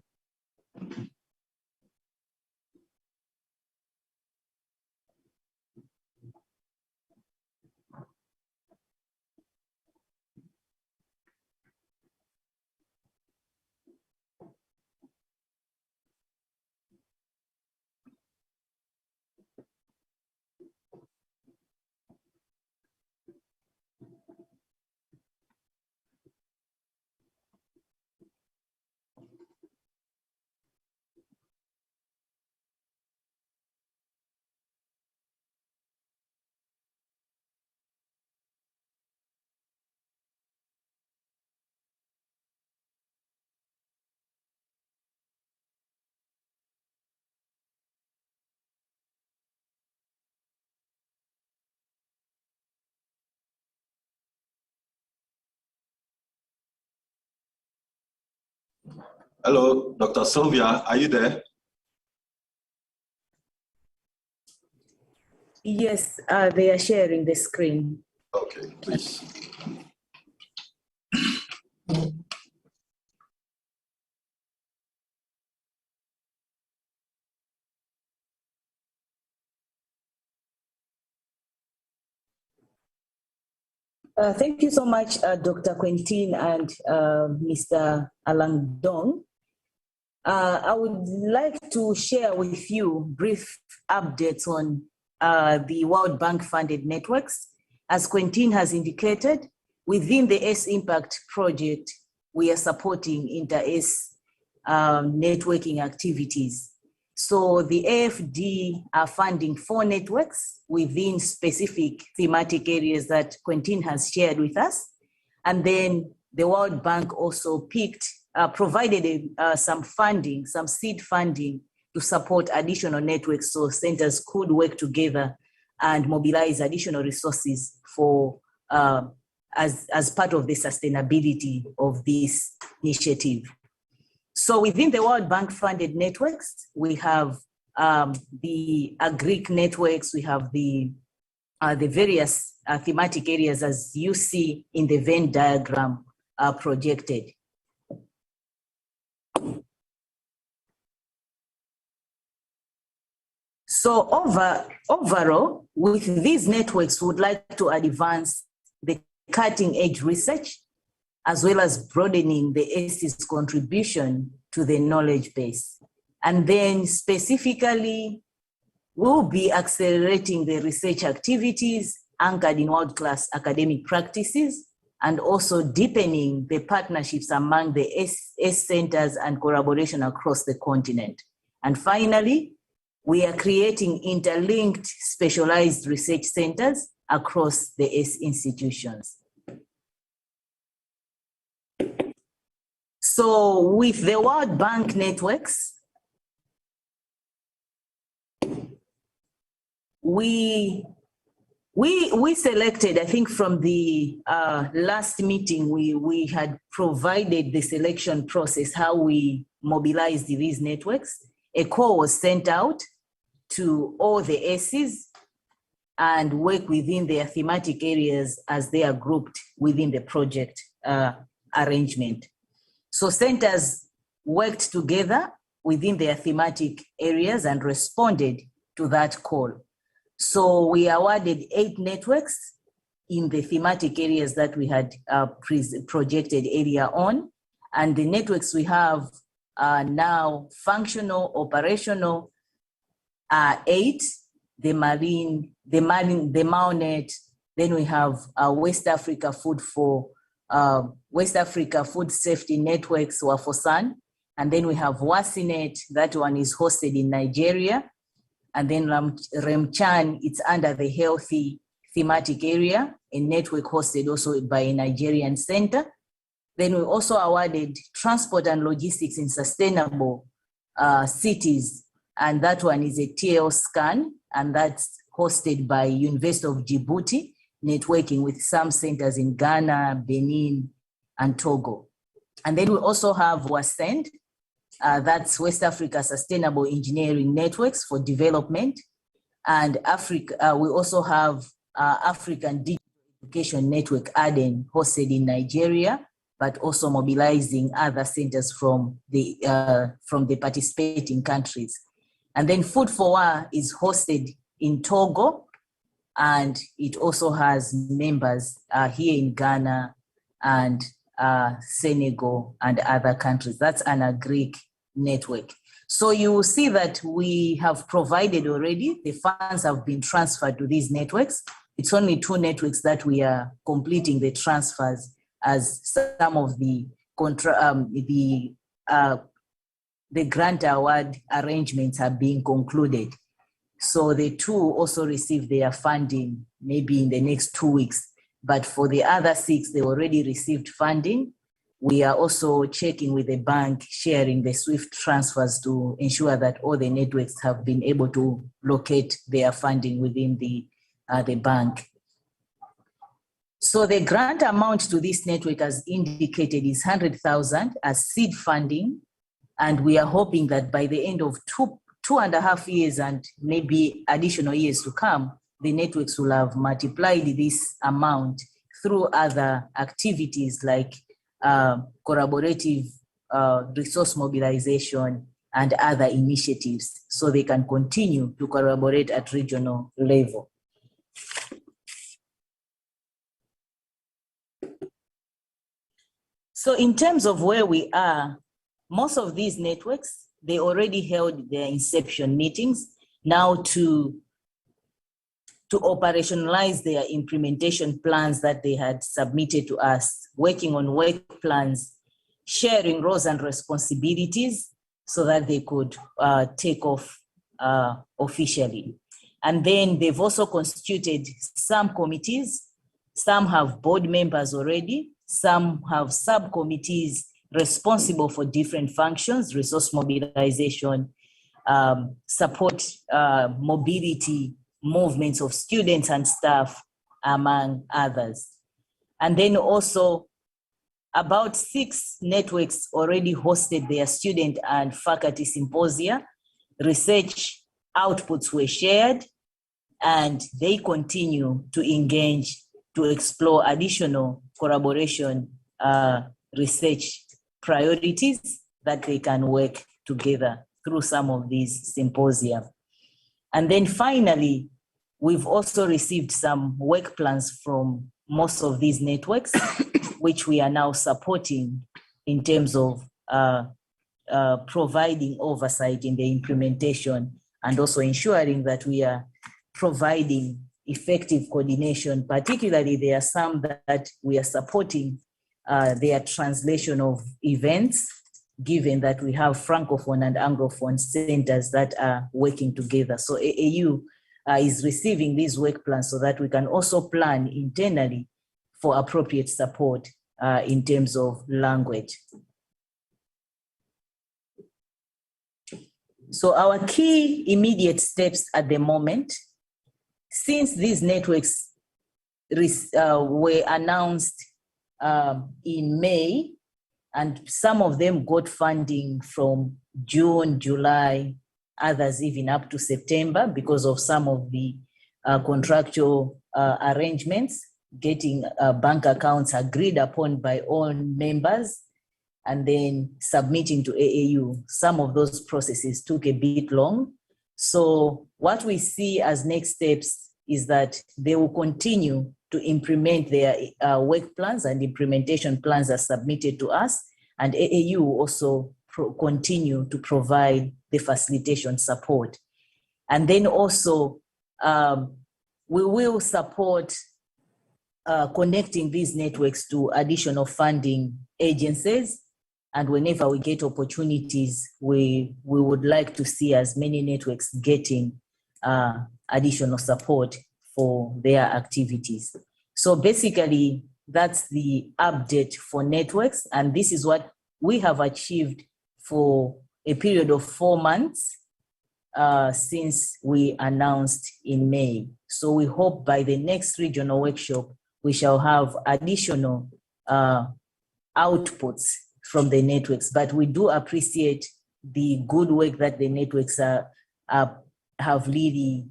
Hello, Dr. Sylvia, are you there? Yes, they are sharing the screen. Okay, please. Thank you so much, Dr. Quentin and Mr. Alang Dong. I would like to share with you brief updates on the World Bank funded networks. As Quentin has indicated, within the S-Impact project, we are supporting inter-S networking activities. So the AFD are funding 4 networks within specific thematic areas that Quentin has shared with us. And then the World Bank also provided some funding, some seed funding to support additional networks so centers could work together and mobilize additional resources for as part of the sustainability of this initiative. So within the World Bank funded networks, we have the Greek networks, we have the various thematic areas as you see in the Venn diagram projected. So overall, with these networks, we would like to advance the cutting edge research as well as broadening the ACE's contribution to the knowledge base. And then specifically, we'll be accelerating the research activities anchored in world-class academic practices and also deepening the partnerships among the S centers and collaboration across the continent. And finally, we are creating interlinked specialized research centers across the S institutions. So with the World Bank networks, we selected, I think from the last meeting, we had provided the selection process, how we mobilized these networks. A call was sent out to all the S's and work within their thematic areas as they are grouped within the project arrangement. So centers worked together within their thematic areas and responded to that call. So we awarded 8 networks in the thematic areas that we had projected earlier on. And the networks we have are now functional, operational, 8, the marine, the Maunet, then we have West Africa Food Safety Networks, WAFOSAN, and then we have WASINET, that one is hosted in Nigeria, and then REMCHAN, it's under the healthy thematic area, a network hosted also by a Nigerian center. Then we also awarded Transport and Logistics in Sustainable Cities, and that one is a TL scan, and that's hosted by University of Djibouti, networking with some centers in Ghana, Benin, and Togo. And then we also have WASEND, that's West Africa Sustainable Engineering Networks for Development. And we also have African Digital Education Network, ADEN, hosted in Nigeria, but also mobilizing other centers from the participating countries. And then Food for War is hosted in Togo, and it also has members here in Ghana and Senegal and other countries. That's an Greek network. So you will see that we have provided already, the funds have been transferred to these networks. It's only 2 networks that we are completing the transfers, as some of the grant award arrangements are being concluded. So the 2 also receive their funding maybe in the next 2 weeks. But for the other 6, they already received funding. We are also checking with the bank, sharing the SWIFT transfers to ensure that all the networks have been able to locate their funding within the bank. So the grant amount to this network, as indicated, is 100,000 as seed funding. And we are hoping that by the end of 2.5 years and maybe additional years to come, the networks will have multiplied this amount through other activities like collaborative resource mobilization and other initiatives, so they can continue to collaborate at regional level. So in terms of where we are, most of these networks, they already held their inception meetings now to operationalize their implementation plans that they had submitted to us, working on work plans, sharing roles and responsibilities so that they could take off officially. And then they've also constituted some committees. Some have board members already. Some have subcommittees responsible for different functions, resource mobilization, support mobility, movements of students and staff, among others. And then also about 6 networks already hosted their student and faculty symposia. Research outputs were shared, and they continue to engage to explore additional collaboration research priorities that they can work together through some of these symposia. And then finally, we've also received some work plans from most of these networks, which we are now supporting in terms of providing oversight in the implementation and also ensuring that we are providing effective coordination. Particularly, there are some that we are supporting their translation of events, given that we have Francophone and Anglophone centers that are working together. So AAU is receiving these work plans so that we can also plan internally for appropriate support in terms of language. So our key immediate steps at the moment, since these networks were announced in May, and some of them got funding from June, July, others even up to September because of some of the contractual arrangements, getting bank accounts agreed upon by all members and then submitting to AAU. Some of those processes took a bit long. So what we see as next steps is that they will continue to implement their work plans, and implementation plans are submitted to us, and AAU will also continue to provide the facilitation support. And then also we will support connecting these networks to additional funding agencies. And whenever we get opportunities, we would like to see as many networks getting additional support for their activities. So basically, that's the update for networks. And this is what we have achieved for a period of 4 months since we announced in May. So we hope by the next regional workshop, we shall have additional outputs from the networks. But we do appreciate the good work that the networks have really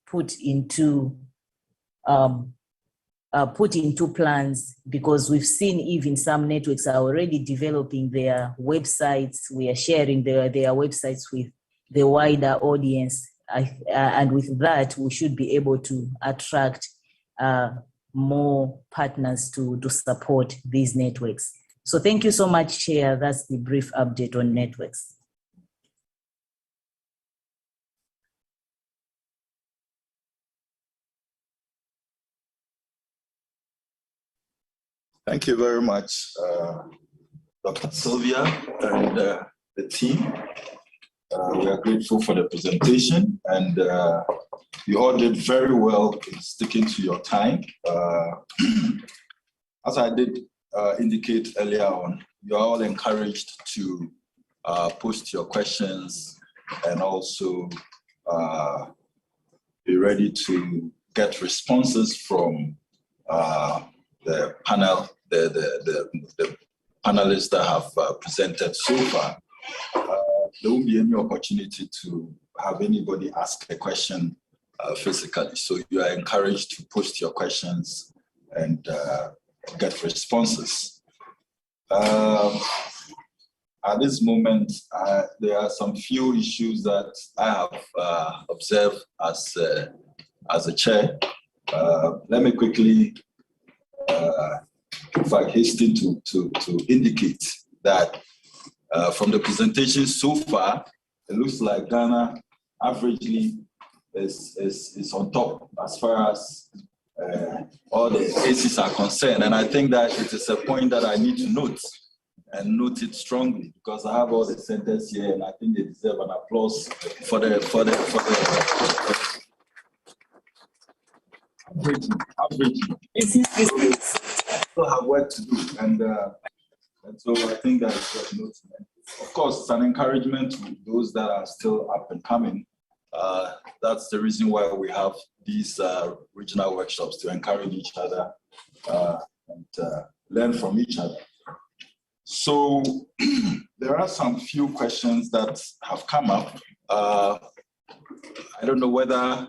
put into plans, because we've seen even some networks are already developing their websites. We are sharing their websites with the wider audience. And with that, we should be able to attract more partners to support these networks. So thank you so much, Chair. That's the brief update on networks. Thank you very much, Dr. Sylvia and the team. We are grateful for the presentation, and you all did very well in sticking to your time. As I did indicate earlier on, you are all encouraged to post your questions and also be ready to get responses from the panel, the panelists that have presented so far. There won't be any opportunity to have anybody ask a question physically. So you are encouraged to post your questions and get responses. At this moment, there are some few issues that I have observed as a chair. Let me quickly in fact, hasten to indicate that from the presentation so far, it looks like Ghana averagely is on top as far as all the cases are concerned. And I think that it is a point that I need to note and note it strongly, because I have all the centers here and I think they deserve an applause for the averagely. Still have work to do, and so I think that it's worth noting. Of course, it's an encouragement to those that are still up and coming. That's the reason why we have these regional workshops, to encourage each other and learn from each other. So there are some few questions that have come up. I don't know whether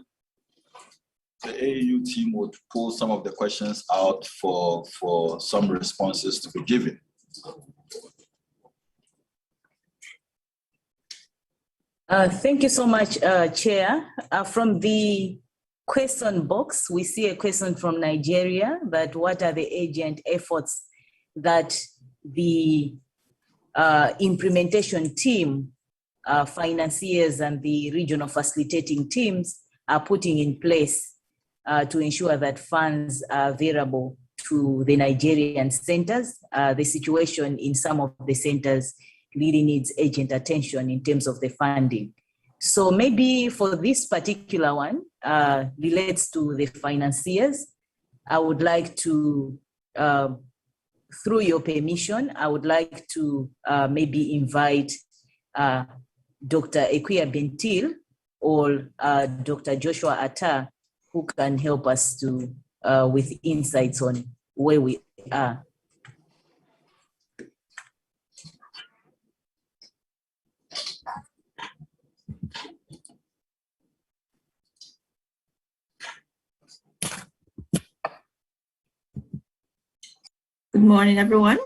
the AAU team would pull some of the questions out for some responses to be given. Thank you so much, Chair. From the question box, we see a question from Nigeria, that what are the agent efforts that the implementation team, financiers and the regional facilitating teams are putting in place to ensure that funds are available to the Nigerian centers. The situation in some of the centers really needs urgent attention in terms of the funding. So maybe for this particular one, relates to the financiers, I would like to, through your permission, I would like to maybe invite Dr. Ekuya Bentil or Dr. Joshua Atta, who can help us to with insights on where we are. Good morning, everyone.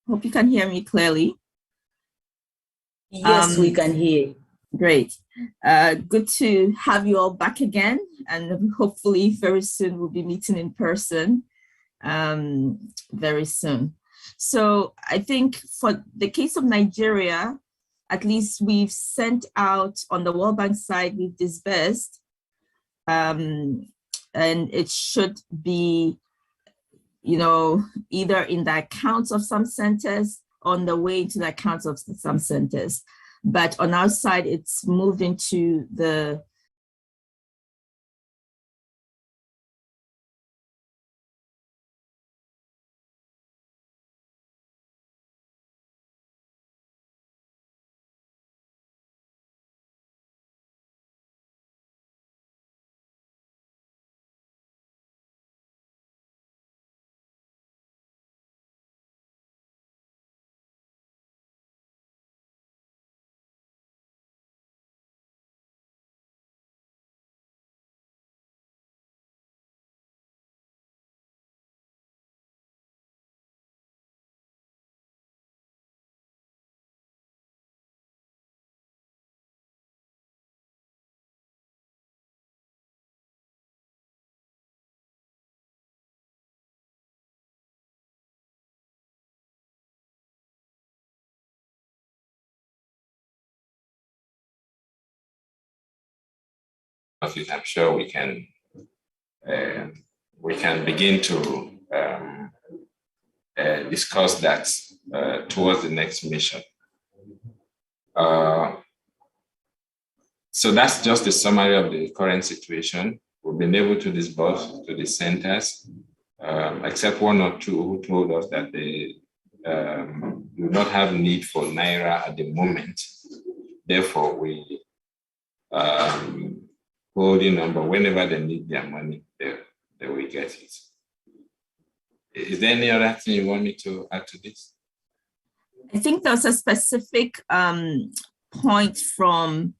Hope you can hear me clearly. Yes, we can hear. Great. Good to have you all back again, and hopefully very soon we'll be meeting in person very soon. So I think for the case of Nigeria, at least we've sent out on the World Bank side, we've disbursed, and it should be, you know, either in the accounts of some centers, on the way to the accounts of some centers. But on our side, it's moved into the I'm sure we can begin to discuss that towards the next mission. So that's just a summary of the current situation. We've been able to disburse to the centers, except one or two who told us that they do not have need for Naira at the moment. Therefore, we holding on, but whenever they need their money, they will get it. Is there any other thing you want me to add to this? I think there's a specific point from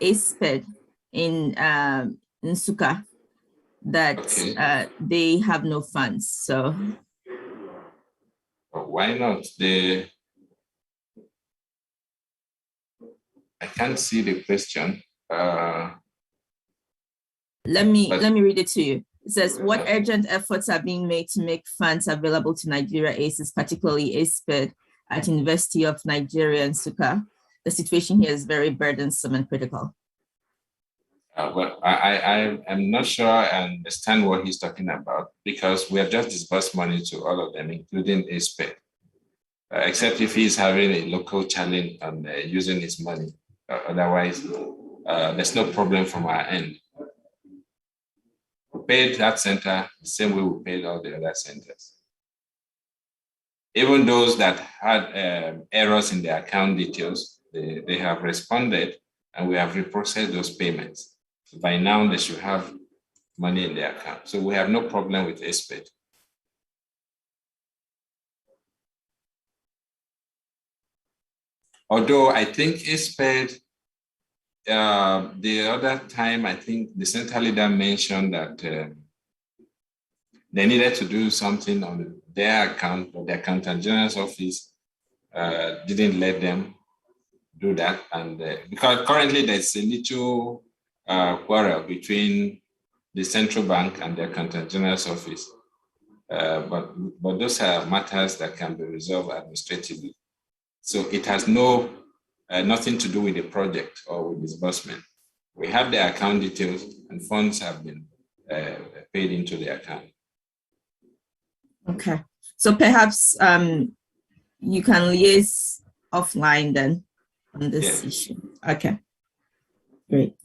ASPED in Nsukka that they have no funds. So why not? I can't see the question. let me read it to you. It says, what urgent efforts are being made to make funds available to Nigeria ACEs, particularly ASPED at University of Nigeria and Nsukka? The situation here is very burdensome and critical. Well, I am not sure I understand what he's talking about, because we have just disbursed money to all of them, including ASPED, except if he's having a local challenge on using his money. Otherwise, there's no problem from our end. We paid that center the same way we paid all the other centers. Even those that had errors in their account details, they have responded, and we have reprocessed those payments. So by now, they should have money in their account. So we have no problem with ASPED. Although I think ASPED, the other time, I think the center leader mentioned that they needed to do something on their account, but the Accountant General's office didn't let them do that. And because currently there's a little quarrel between the central bank and the Accountant General's office. But those are matters that can be resolved administratively. So it has nothing to do with the project or with disbursement. We have the account details and funds have been paid into the account. Okay, so perhaps you can liaise offline then on this issue. Okay, great.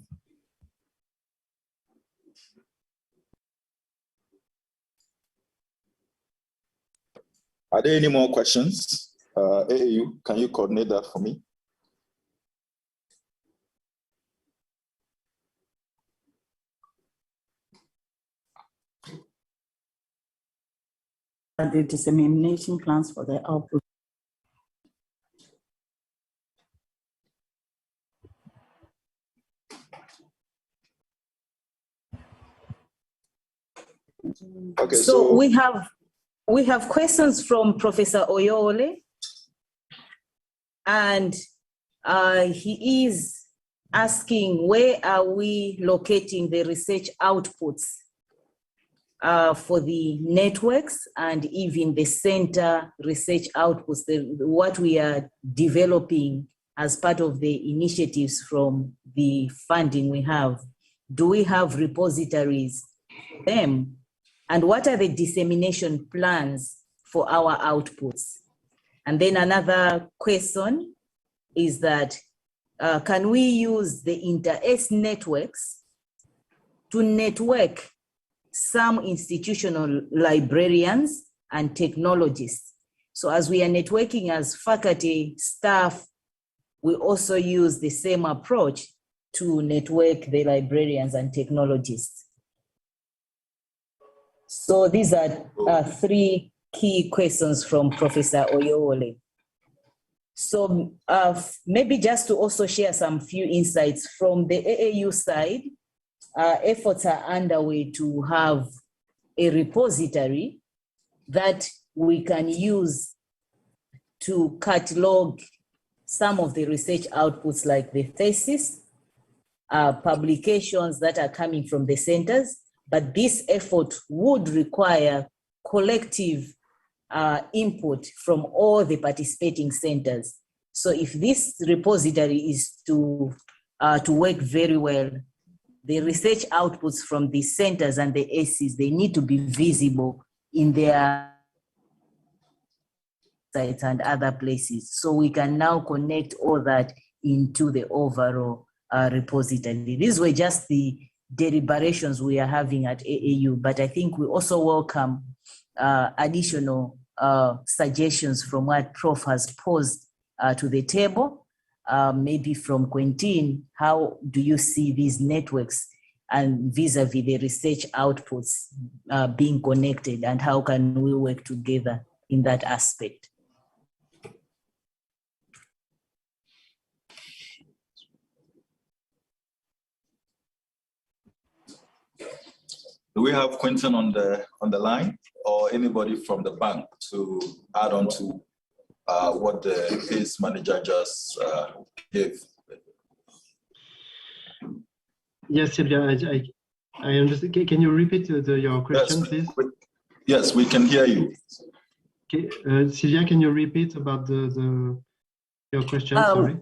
Are there any more questions? AAU, can you coordinate that for me? The dissemination plans for the output. Okay, so we have questions from Professor Oyole, and he is asking, where are we locating the research outputs for the networks and even the center research outputs, what we are developing as part of the initiatives from the funding we have? Do we have repositories for them? And what are the dissemination plans for our outputs? And then another question is that, can we use the inter-ACE networks to network some institutional librarians and technologists? So as we are networking as faculty, staff, we also use the same approach to network the librarians and technologists. So these are three key questions from Professor Oyole. So maybe just to also share some few insights from the AAU side, efforts are underway to have a repository that we can use to catalog some of the research outputs, like the thesis, publications that are coming from the centers. But this effort would require collective input from all the participating centers. So if this repository is to work very well, the research outputs from the centers and the ACEs, they need to be visible in their sites and other places. So we can now connect all that into the overall repository. These were just the deliberations we are having at AAU, but I think we also welcome additional suggestions from what Prof has posed to the table. Maybe from Quentin, how do you see these networks and vis-a-vis the research outputs being connected, and how can we work together in that aspect? Do we have Quentin on the line, or anybody from the bank to add on to what the case manager just gave? Yes, Sylvia, I understand. Can you repeat your question, please? Yes, we can hear you. Okay, Sylvia, can you repeat about your question? Sorry.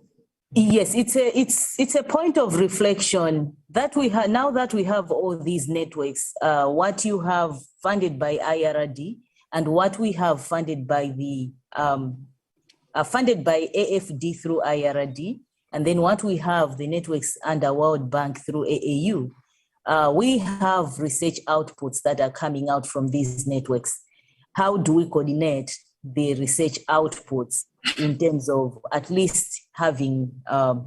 Yes, it's a point of reflection that we have now that we have all these networks. What you have funded by IRD and what we have funded by the funded by AFD through IRD, and then what we have the networks under World Bank through AAU. We have research outputs that are coming out from these networks. How do we coordinate the research outputs in terms of at least having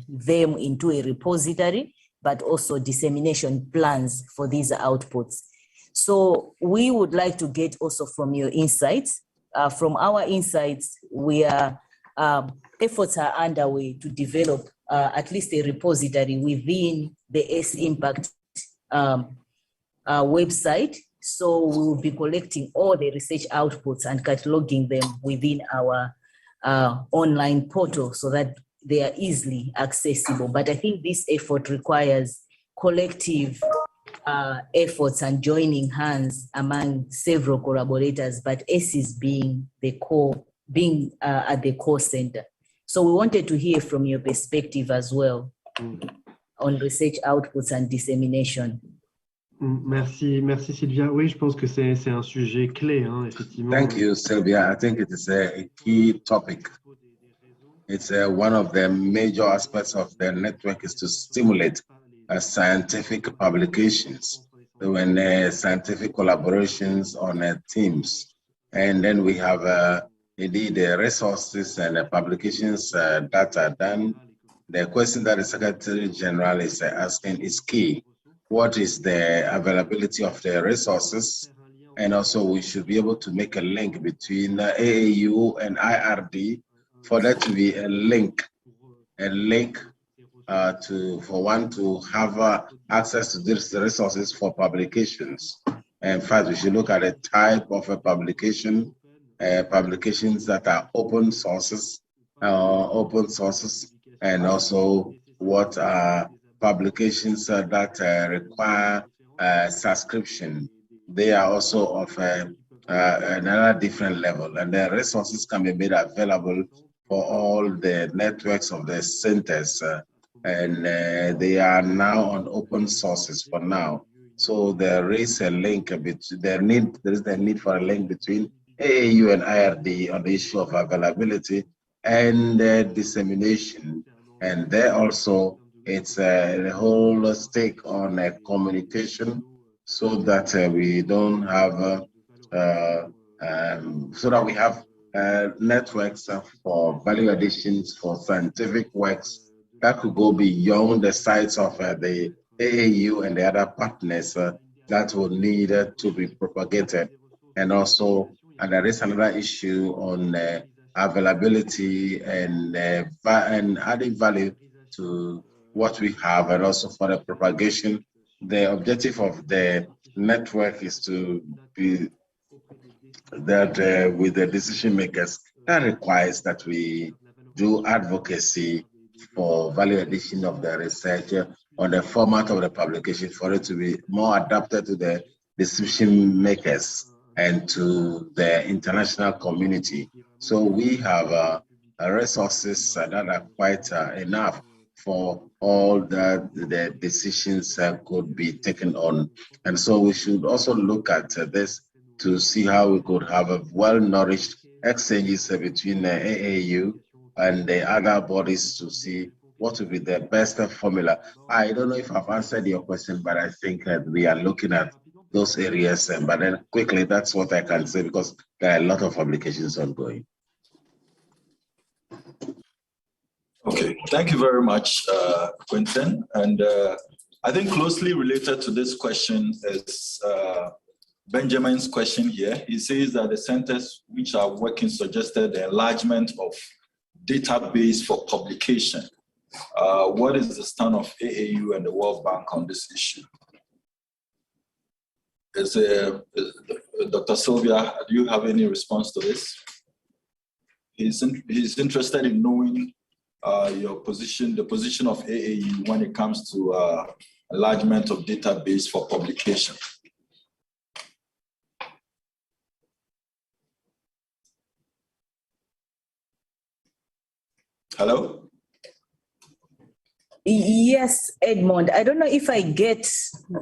them into a repository, but also dissemination plans for these outputs? So we would like to get also from your insights. From our insights, efforts are underway to develop at least a repository within the S Impact website. So we will be collecting all the research outputs and cataloging them within our online portal so that they are easily accessible. But I think this effort requires collective efforts and joining hands among several collaborators, but S is being the core, at the core center. So we wanted to hear from your perspective as well on research outputs and dissemination. Merci Sylvia. Oui, je pense que c'est un sujet clé, hein, effectivement. Thank you, Sylvia. I think it is a key topic. It's one of the major aspects of the network is to stimulate scientific publications, when scientific collaborations on teams. And then we have indeed the resources and the publications that are done. The question that the Secretary General is asking is key. What is the availability of the resources? And also we should be able to make a link between AAU and IRD for there to be a link for one to have access to these resources for publications. In fact, we should look at the type of a publication, publications that are open sources, and also what are publications that require subscription. They are also of another different level, and the resources can be made available for all the networks of the centers, and they are now on open sources for now. So there is a link between there is the need for a link between AAU and IRD on the issue of availability and dissemination, and there also it's the whole stake on communication, so that we don't have so that we have networks for value additions for scientific works that could go beyond the sites of the AAU and the other partners that will need to be propagated. And also, there is another issue on availability and adding value to what we have, and also for the propagation. The objective of the network is to be that with the decision makers, that requires that we do advocacy for value addition of the research on the format of the publication for it to be more adapted to the decision makers and to the international community. So we have resources that are quite enough for all that the decisions could be taken on. And so we should also look at this to see how we could have a well-nourished exchanges between the AAU and the other bodies to see what would be the best formula. I don't know if I've answered your question, but I think that we are looking at those areas. But then quickly, that's what I can say, because there are a lot of applications ongoing. Okay, thank you very much, Quentin. And I think closely related to this question is Benjamin's question here. He says that the centers which are working suggested the enlargement of database for publication. What is the stand of AAU and the World Bank on this issue? Dr. Sylvia, do you have any response to this? He's interested in knowing your position, the position of AAU when it comes to enlargement of database for publication. Hello? Yes, Edmond. I don't know if I get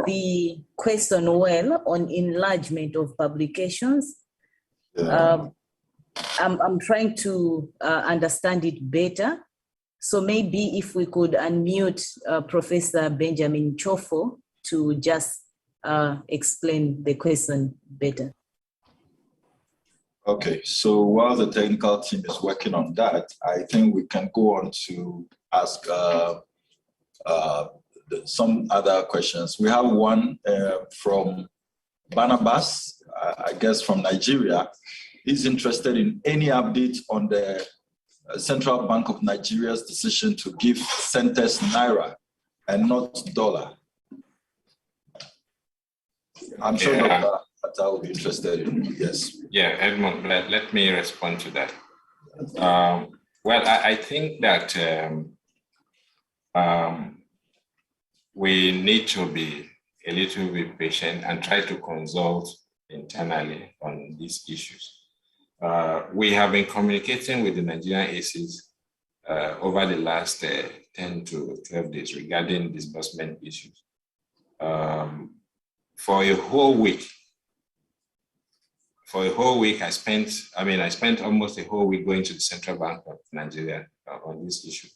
the question well on enlargement of publications. Yeah. I'm trying to understand it better. So maybe if we could unmute Professor Benjamin Chofo to just explain the question better. Okay, so while the technical team is working on that, I think we can go on to ask some other questions. We have one from Barnabas, I guess from Nigeria. He's interested in any update on the Central Bank of Nigeria's decision to give centers Naira and not dollar. I'm sure Dr. Atta will be interested in, yes. Yeah, Edmond, let me respond to that. Well, I think that we need to be a little bit patient and try to consult internally on these issues. We have been communicating with the Nigerian ACs over the last 10 to 12 days regarding disbursement issues. For a whole week, I spent almost a whole week going to the Central Bank of Nigeria on this issue.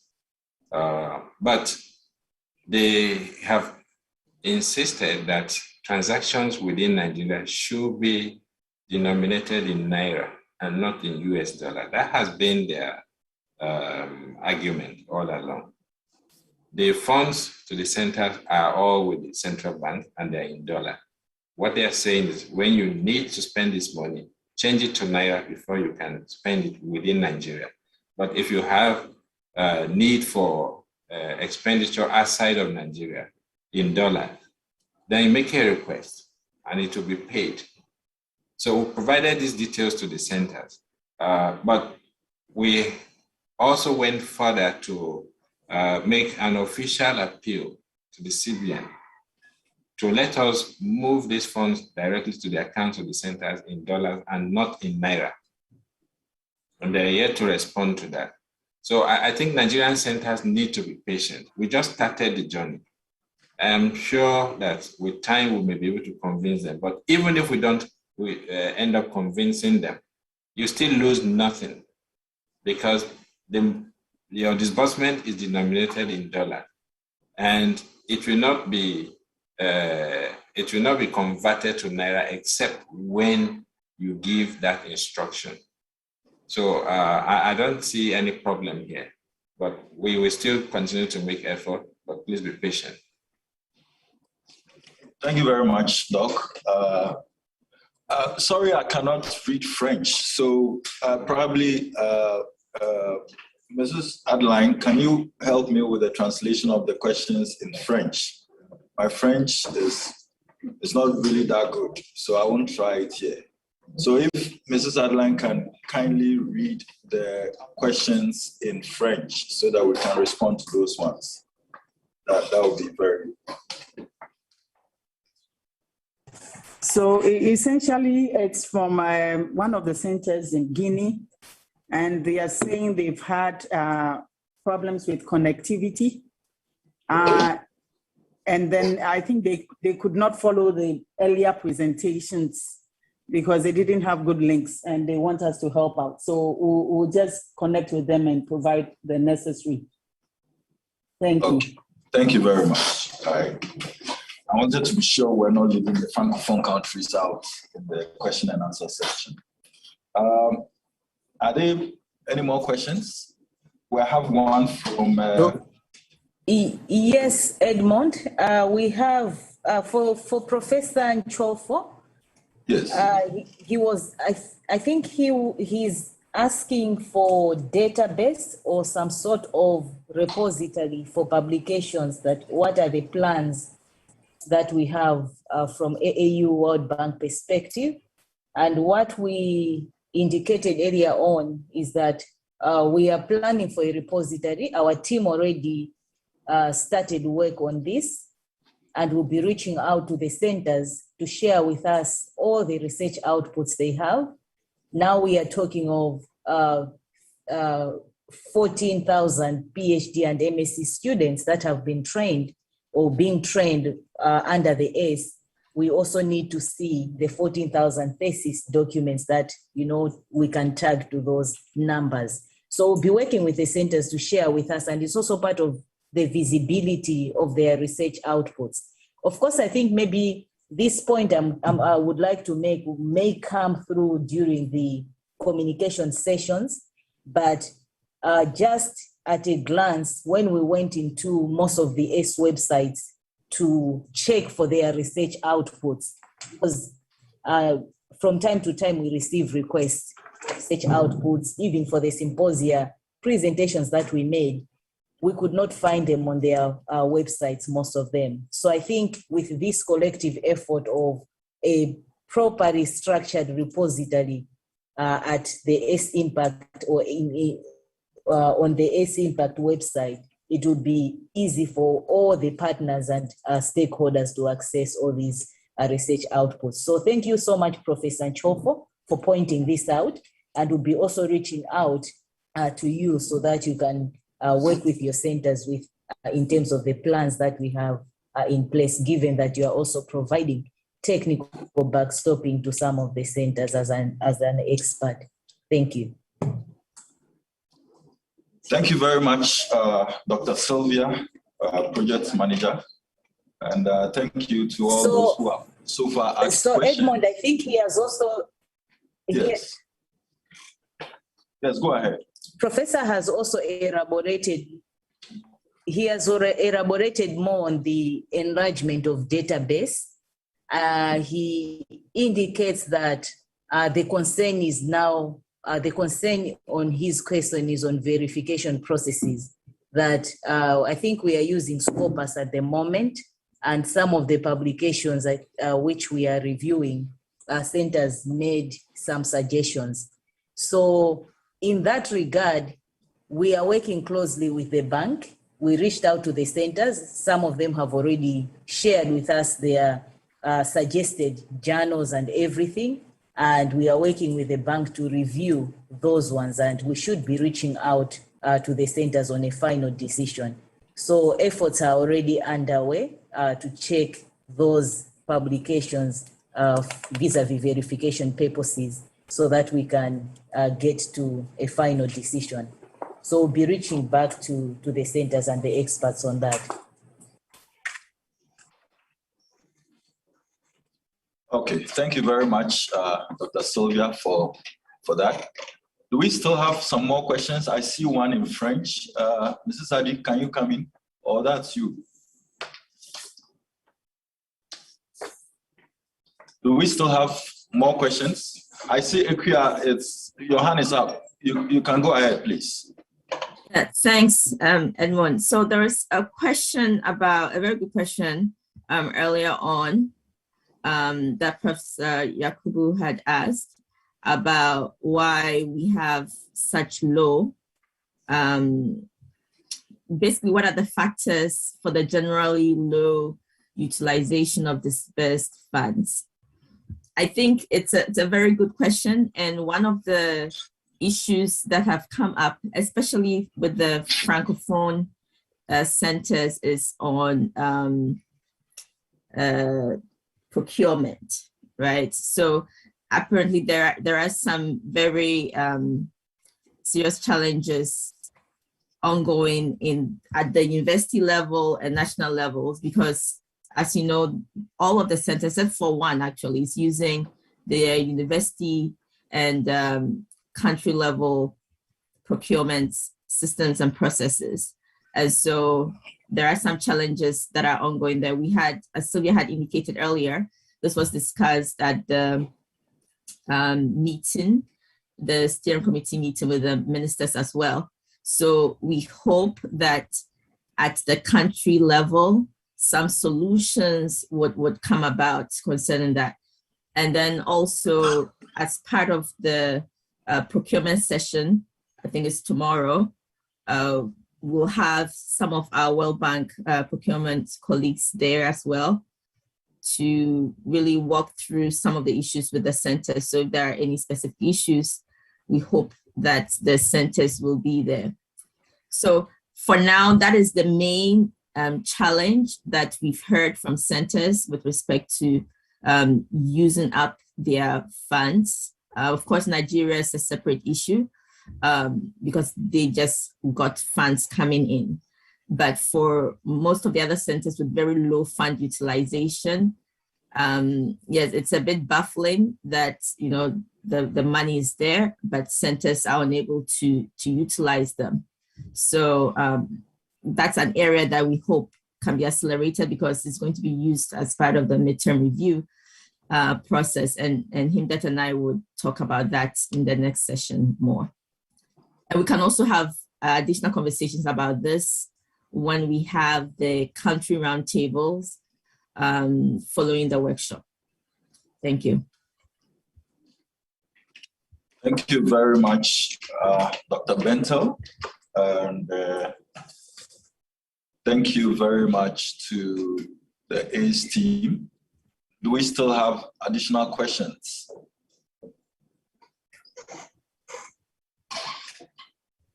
But they have insisted that transactions within Nigeria should be denominated in Naira and not in US dollar. That has been their argument all along. The funds to the center are all with the central bank and they're in dollar. What they're saying is when you need to spend this money, change it to Naira before you can spend it within Nigeria. But if you have a need for expenditure outside of Nigeria in dollar, then you make a request and it will be paid. So we provided these details to the centers, but we also went further to make an official appeal to the CBN to let us move these funds directly to the accounts of the centers in dollars and not in Naira. And they're yet to respond to that. So I think Nigerian centers need to be patient. We just started the journey. I'm sure that with time we may be able to convince them, but even if we don't end up convincing them, you still lose nothing because your disbursement is denominated in dollar, and it will not be converted to Naira except when you give that instruction. So I don't see any problem here, but we will still continue to make effort, but please be patient. Thank you very much, Doc. Sorry, I cannot read French. So probably, Mrs. Adeline, can you help me with the translation of the questions in French? My French is not really that good, so I won't try it here. So if Mrs. Adeline can kindly read the questions in French so that we can respond to those ones, that would be very good. So essentially, it's from one of the centers in Guinea, and they are saying they've had problems with connectivity. And then I think they could not follow the earlier presentations because they didn't have good links, and they want us to help out. So we'll just connect with them and provide the necessary. Thank you. Thank you very much. I wanted to be sure we're not leaving the Francophone countries out in the question and answer section. Are there any more questions? We have one from... Yes, Edmond. We have for Professor Nchofo. Yes. I think he's asking for database or some sort of repository for publications. That what are the plans that we have from AAU World Bank perspective? And what we indicated earlier on is that we are planning for a repository. Our team already started work on this. and we'll be reaching out to the centers to share with us all the research outputs they have. Now we are talking of 14,000 PhD and MSc students that have been trained or being trained under the ACE. We also need to see the 14,000 thesis documents that, we can tag to those numbers. So we'll be working with the centers to share with us, and it's also part of the visibility of their research outputs. Of course, I think maybe this point I would like to make may come through during the communication sessions, but just at a glance, when we went into most of the ACE websites to check for their research outputs, because from time to time we receive requests, research outputs, even for the symposia presentations that we made, we could not find them on their websites, most of them. So I think with this collective effort of a properly structured repository at the ACE Impact or on the ACE Impact website, it would be easy for all the partners and stakeholders to access all these research outputs. So thank you so much, Professor Nchofo, for pointing this out, and we'll be also reaching out to you so that you can work with your centers with in terms of the plans that we have in place, given that you are also providing technical backstopping to some of the centers as an expert. Thank you. Thank you very much, Dr. Sylvia, Project Manager. And thank you to all those who have so far asked questions. Edmond, I think he has also... Yes. Yes, go ahead. Professor has also elaborated more on the enlargement of database. He indicates that the concern is now, the concern on his question is on verification processes, that I think we are using Scopus at the moment, and some of the publications which we are reviewing, centers made some suggestions. So in that regard, we are working closely with the bank. We reached out to the centers. Some of them have already shared with us their suggested journals and everything. And we are working with the bank to review those ones. And we should be reaching out to the centers on a final decision. So efforts are already underway to check those publications vis-a-vis verification purposes, so that we can get to a final decision. So we'll be reaching back to the centers and the experts on that. Okay, thank you very much, Dr. Sylvia, for that. Do we still have some more questions? I see one in French. Mrs. Adi, can you come in? Or that's you. Do we still have more questions? I see Equia, your hand is up. You can go ahead, please. Yeah, thanks, Edmond. So there is a question about, a very good question earlier on that Professor Yakubu had asked about why we have such low, basically what are the factors for the generally low utilization of disbursed funds? I think it's a very good question, and one of the issues that have come up, especially with the Francophone centers, is on procurement, right? So apparently there are some very serious challenges ongoing at the university level and national levels, because as you know, all of the centers, except for one actually, is using the university and country level procurement systems and processes. And so there are some challenges that are ongoing there. We had, as Sylvia had indicated earlier, this was discussed at the meeting, the steering committee meeting with the ministers as well. So we hope that at the country level, some solutions would come about concerning that. And then also as part of the procurement session, I think it's tomorrow, we'll have some of our World Bank procurement colleagues there as well to really walk through some of the issues with the centers. So if there are any specific issues, we hope that the centers will be there. So for now, that is the main challenge that we've heard from centers with respect to using up their funds. Of course, Nigeria is a separate issue because they just got funds coming in. But for most of the other centers with very low fund utilization, yes, it's a bit baffling that, you know, the money is there, but centers are unable to utilize them. So that's an area that we hope can be accelerated because it's going to be used as part of the midterm review process. And Himdet and I would talk about that in the next session more. And we can also have additional conversations about this when we have the country roundtables following the workshop. Thank you. Thank you very much, Dr. Bentel. And thank you very much to the ACE team. Do we still have additional questions?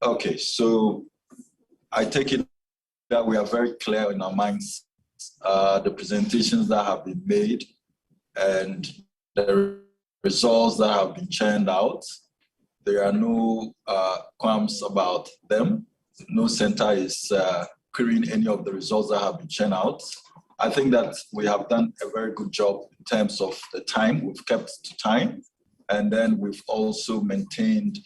Okay, so I take it that we are very clear in our minds the presentations that have been made and the results that have been churned out. There are no qualms about them. No center is querying any of the results that have been churned out. I think that we have done a very good job in terms of the time. We've kept to time. And then we've also maintained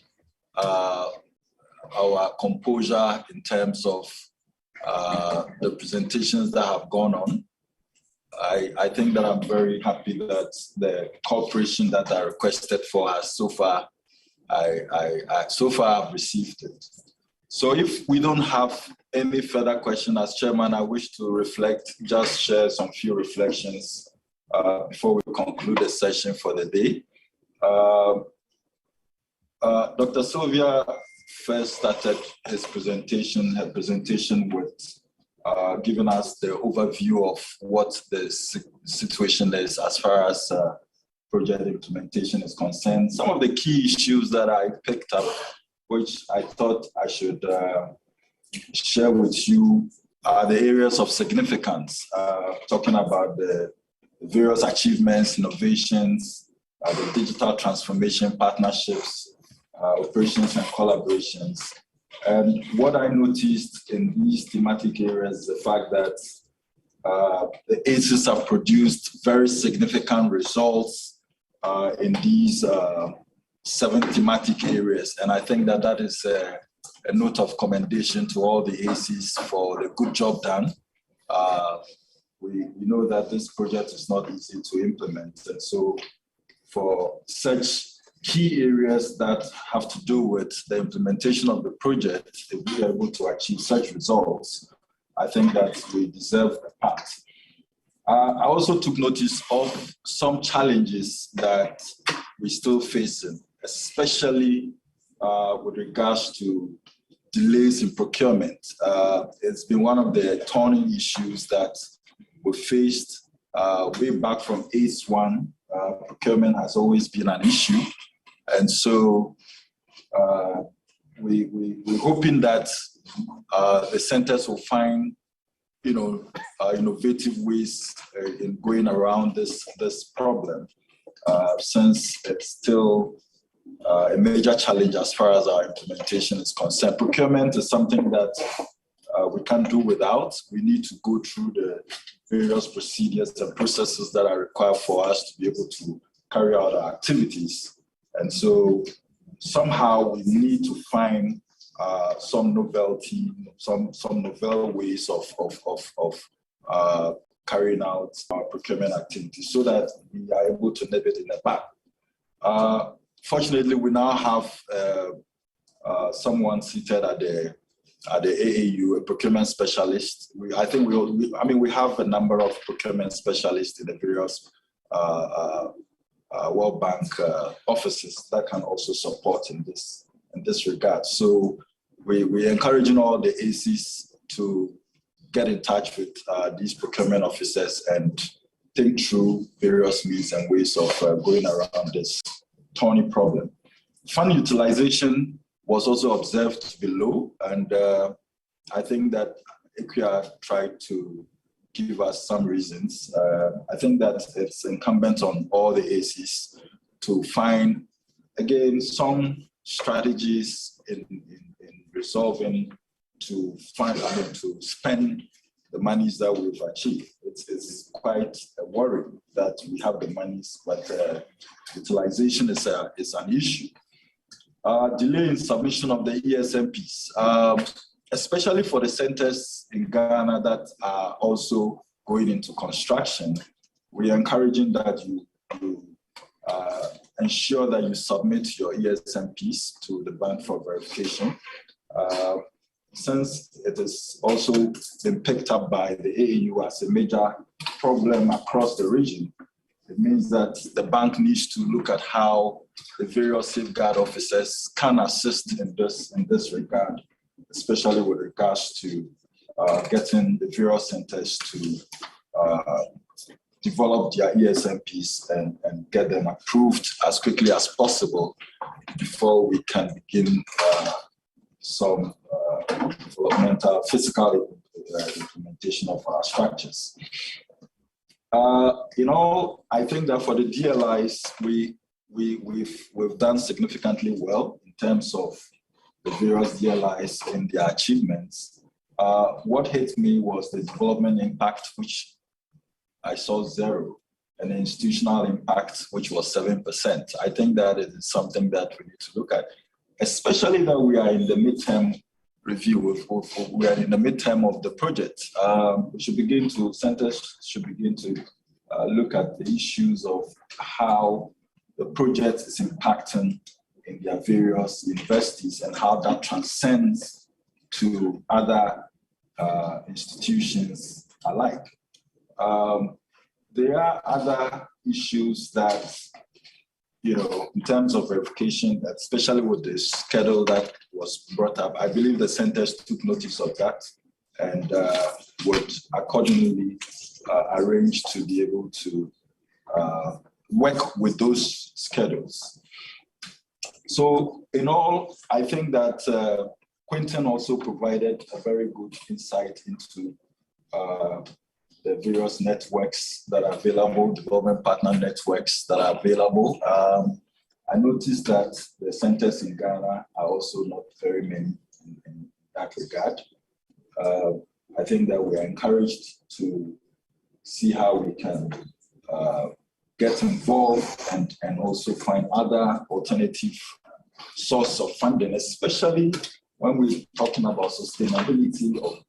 our composure in terms of the presentations that have gone on. I think that I'm very happy that the cooperation that I requested for has so far, so far I've received it. So if we don't have any further question as chairman, I wish to reflect, just share some few reflections before we conclude the session for the day. Dr. Sylvia first started her presentation with giving us the overview of what the situation is as far as project implementation is concerned. Some of the key issues that I picked up, which I thought I should share with you, are the areas of significance, talking about the various achievements, innovations, the digital transformation partnerships, operations and collaborations. And what I noticed in these thematic areas is the fact that the ACEs have produced very significant results in these 7 thematic areas. And I think that that is a note of commendation to all the ACEs for the good job done. We know that this project is not easy to implement. And so for such key areas that have to do with the implementation of the project, if we are able to achieve such results, I think that we deserve a pat. I also took notice of some challenges that we're still facing, especially with regards to delays in procurement. It's been one of the thorny issues that we faced way back from ACE 1. Procurement has always been an issue. And so we're hoping that the centers will find, innovative ways in going around this problem, since it's still a major challenge as far as our implementation is concerned. Procurement is something that we can't do without. We need to go through the various procedures and processes that are required for us to be able to carry out our activities. And so somehow we need to find some novelty, some novel ways of carrying out our procurement activities so that we are able to nip it in the bud. Fortunately, we now have someone seated at the AAU, a procurement specialist. We have a number of procurement specialists in the various World Bank offices that can also support in this regard. So we're encouraging all the ACs to get in touch with these procurement officers and think through various means and ways of going around this thorny problem. Fund utilization was also observed to be low, and I think that Equia tried to give us some reasons. I think that it's incumbent on all the ACs to find, again, some strategies in resolving to spend the monies that we've achieved. It's quite a worry that we have the monies, but utilization is an issue. Delay in submission of the ESMPs, especially for the centers in Ghana that are also going into construction. We are encouraging that you ensure that you submit your ESMPs to the bank for verification. Since it has also been picked up by the AAU as a major problem across the region, it means that the bank needs to look at how the various safeguard officers can assist in this regard, especially with regards to getting the various centers to develop their ESMPs and get them approved as quickly as possible before we can begin some developmental, physical implementation of our structures. I think that for the DLIs, we've done significantly well in terms of the various DLIs in their achievements. What hit me was the development impact, which I saw 0, and the institutional impact, which was 7%. I think that it is something that we need to look at, especially that we are in the midterm review. We are in the midterm of the project. Centers should begin to look at the issues of how the project is impacting in their various universities and how that transcends to other institutions alike. There are other issues that, in terms of verification, especially with the schedule that was brought up, I believe the centers took notice of that and would accordingly arrange to be able to work with those schedules. So in all, I think that Quentin also provided a very good insight into the various networks that are available, development partner networks that are available. I noticed that the centers in Ghana are also not very many in that regard. I think that we are encouraged to see how we can get involved and also find other alternative source of funding, especially when we're talking about sustainability of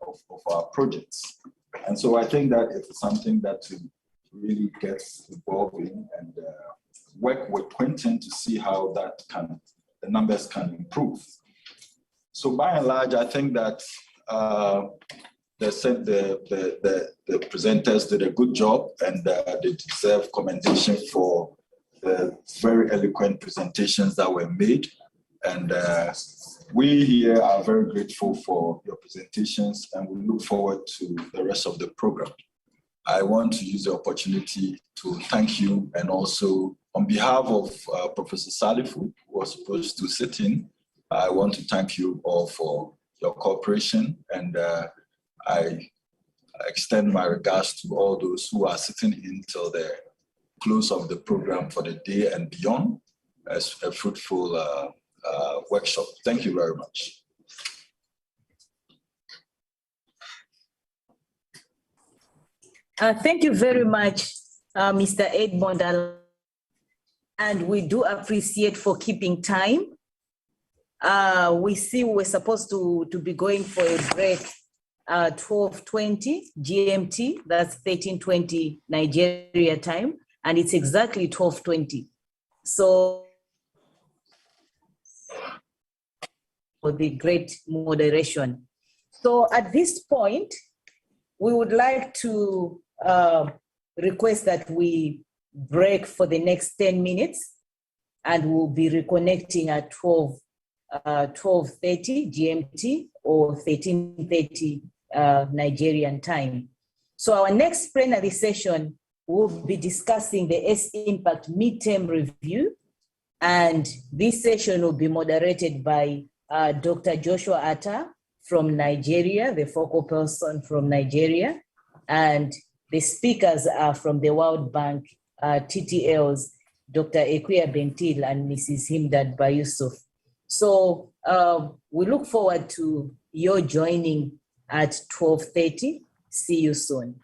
our projects. And so I think that it's something that to really get involved in and work with Quentin to see how the numbers can improve. So by and large, I think that the presenters did a good job, and they deserve commendation for the very eloquent presentations that were made. And we here are very grateful for your presentations, and we look forward to the rest of the program. I want to use the opportunity to thank you, and also on behalf of Professor Salifu, who was supposed to sit in, I want to thank you all for your cooperation, and I extend my regards to all those who are sitting in till the close of the program for the day and beyond as a fruitful workshop. Thank you very much. Thank you very much, Mr. Edmond, and we do appreciate for keeping time. We see we're supposed to be going for a break 12:20 GMT, that's 13:20 Nigeria time, and it's exactly 12:20. So for the great moderation. So at this point, we would like to request that we break for the next 10 minutes, and we'll be reconnecting at 12:20. 12:30 GMT or 13:30 Nigerian time. So our next plenary session will be discussing the S-Impact midterm review, and this session will be moderated by Dr. Joshua Atta from Nigeria, the focal person from Nigeria, and the speakers are from the World Bank TTLs, Dr. Ekuya Bentil and Mrs. Himdad Bayusuf. So we look forward to your joining at 12:30. See you soon.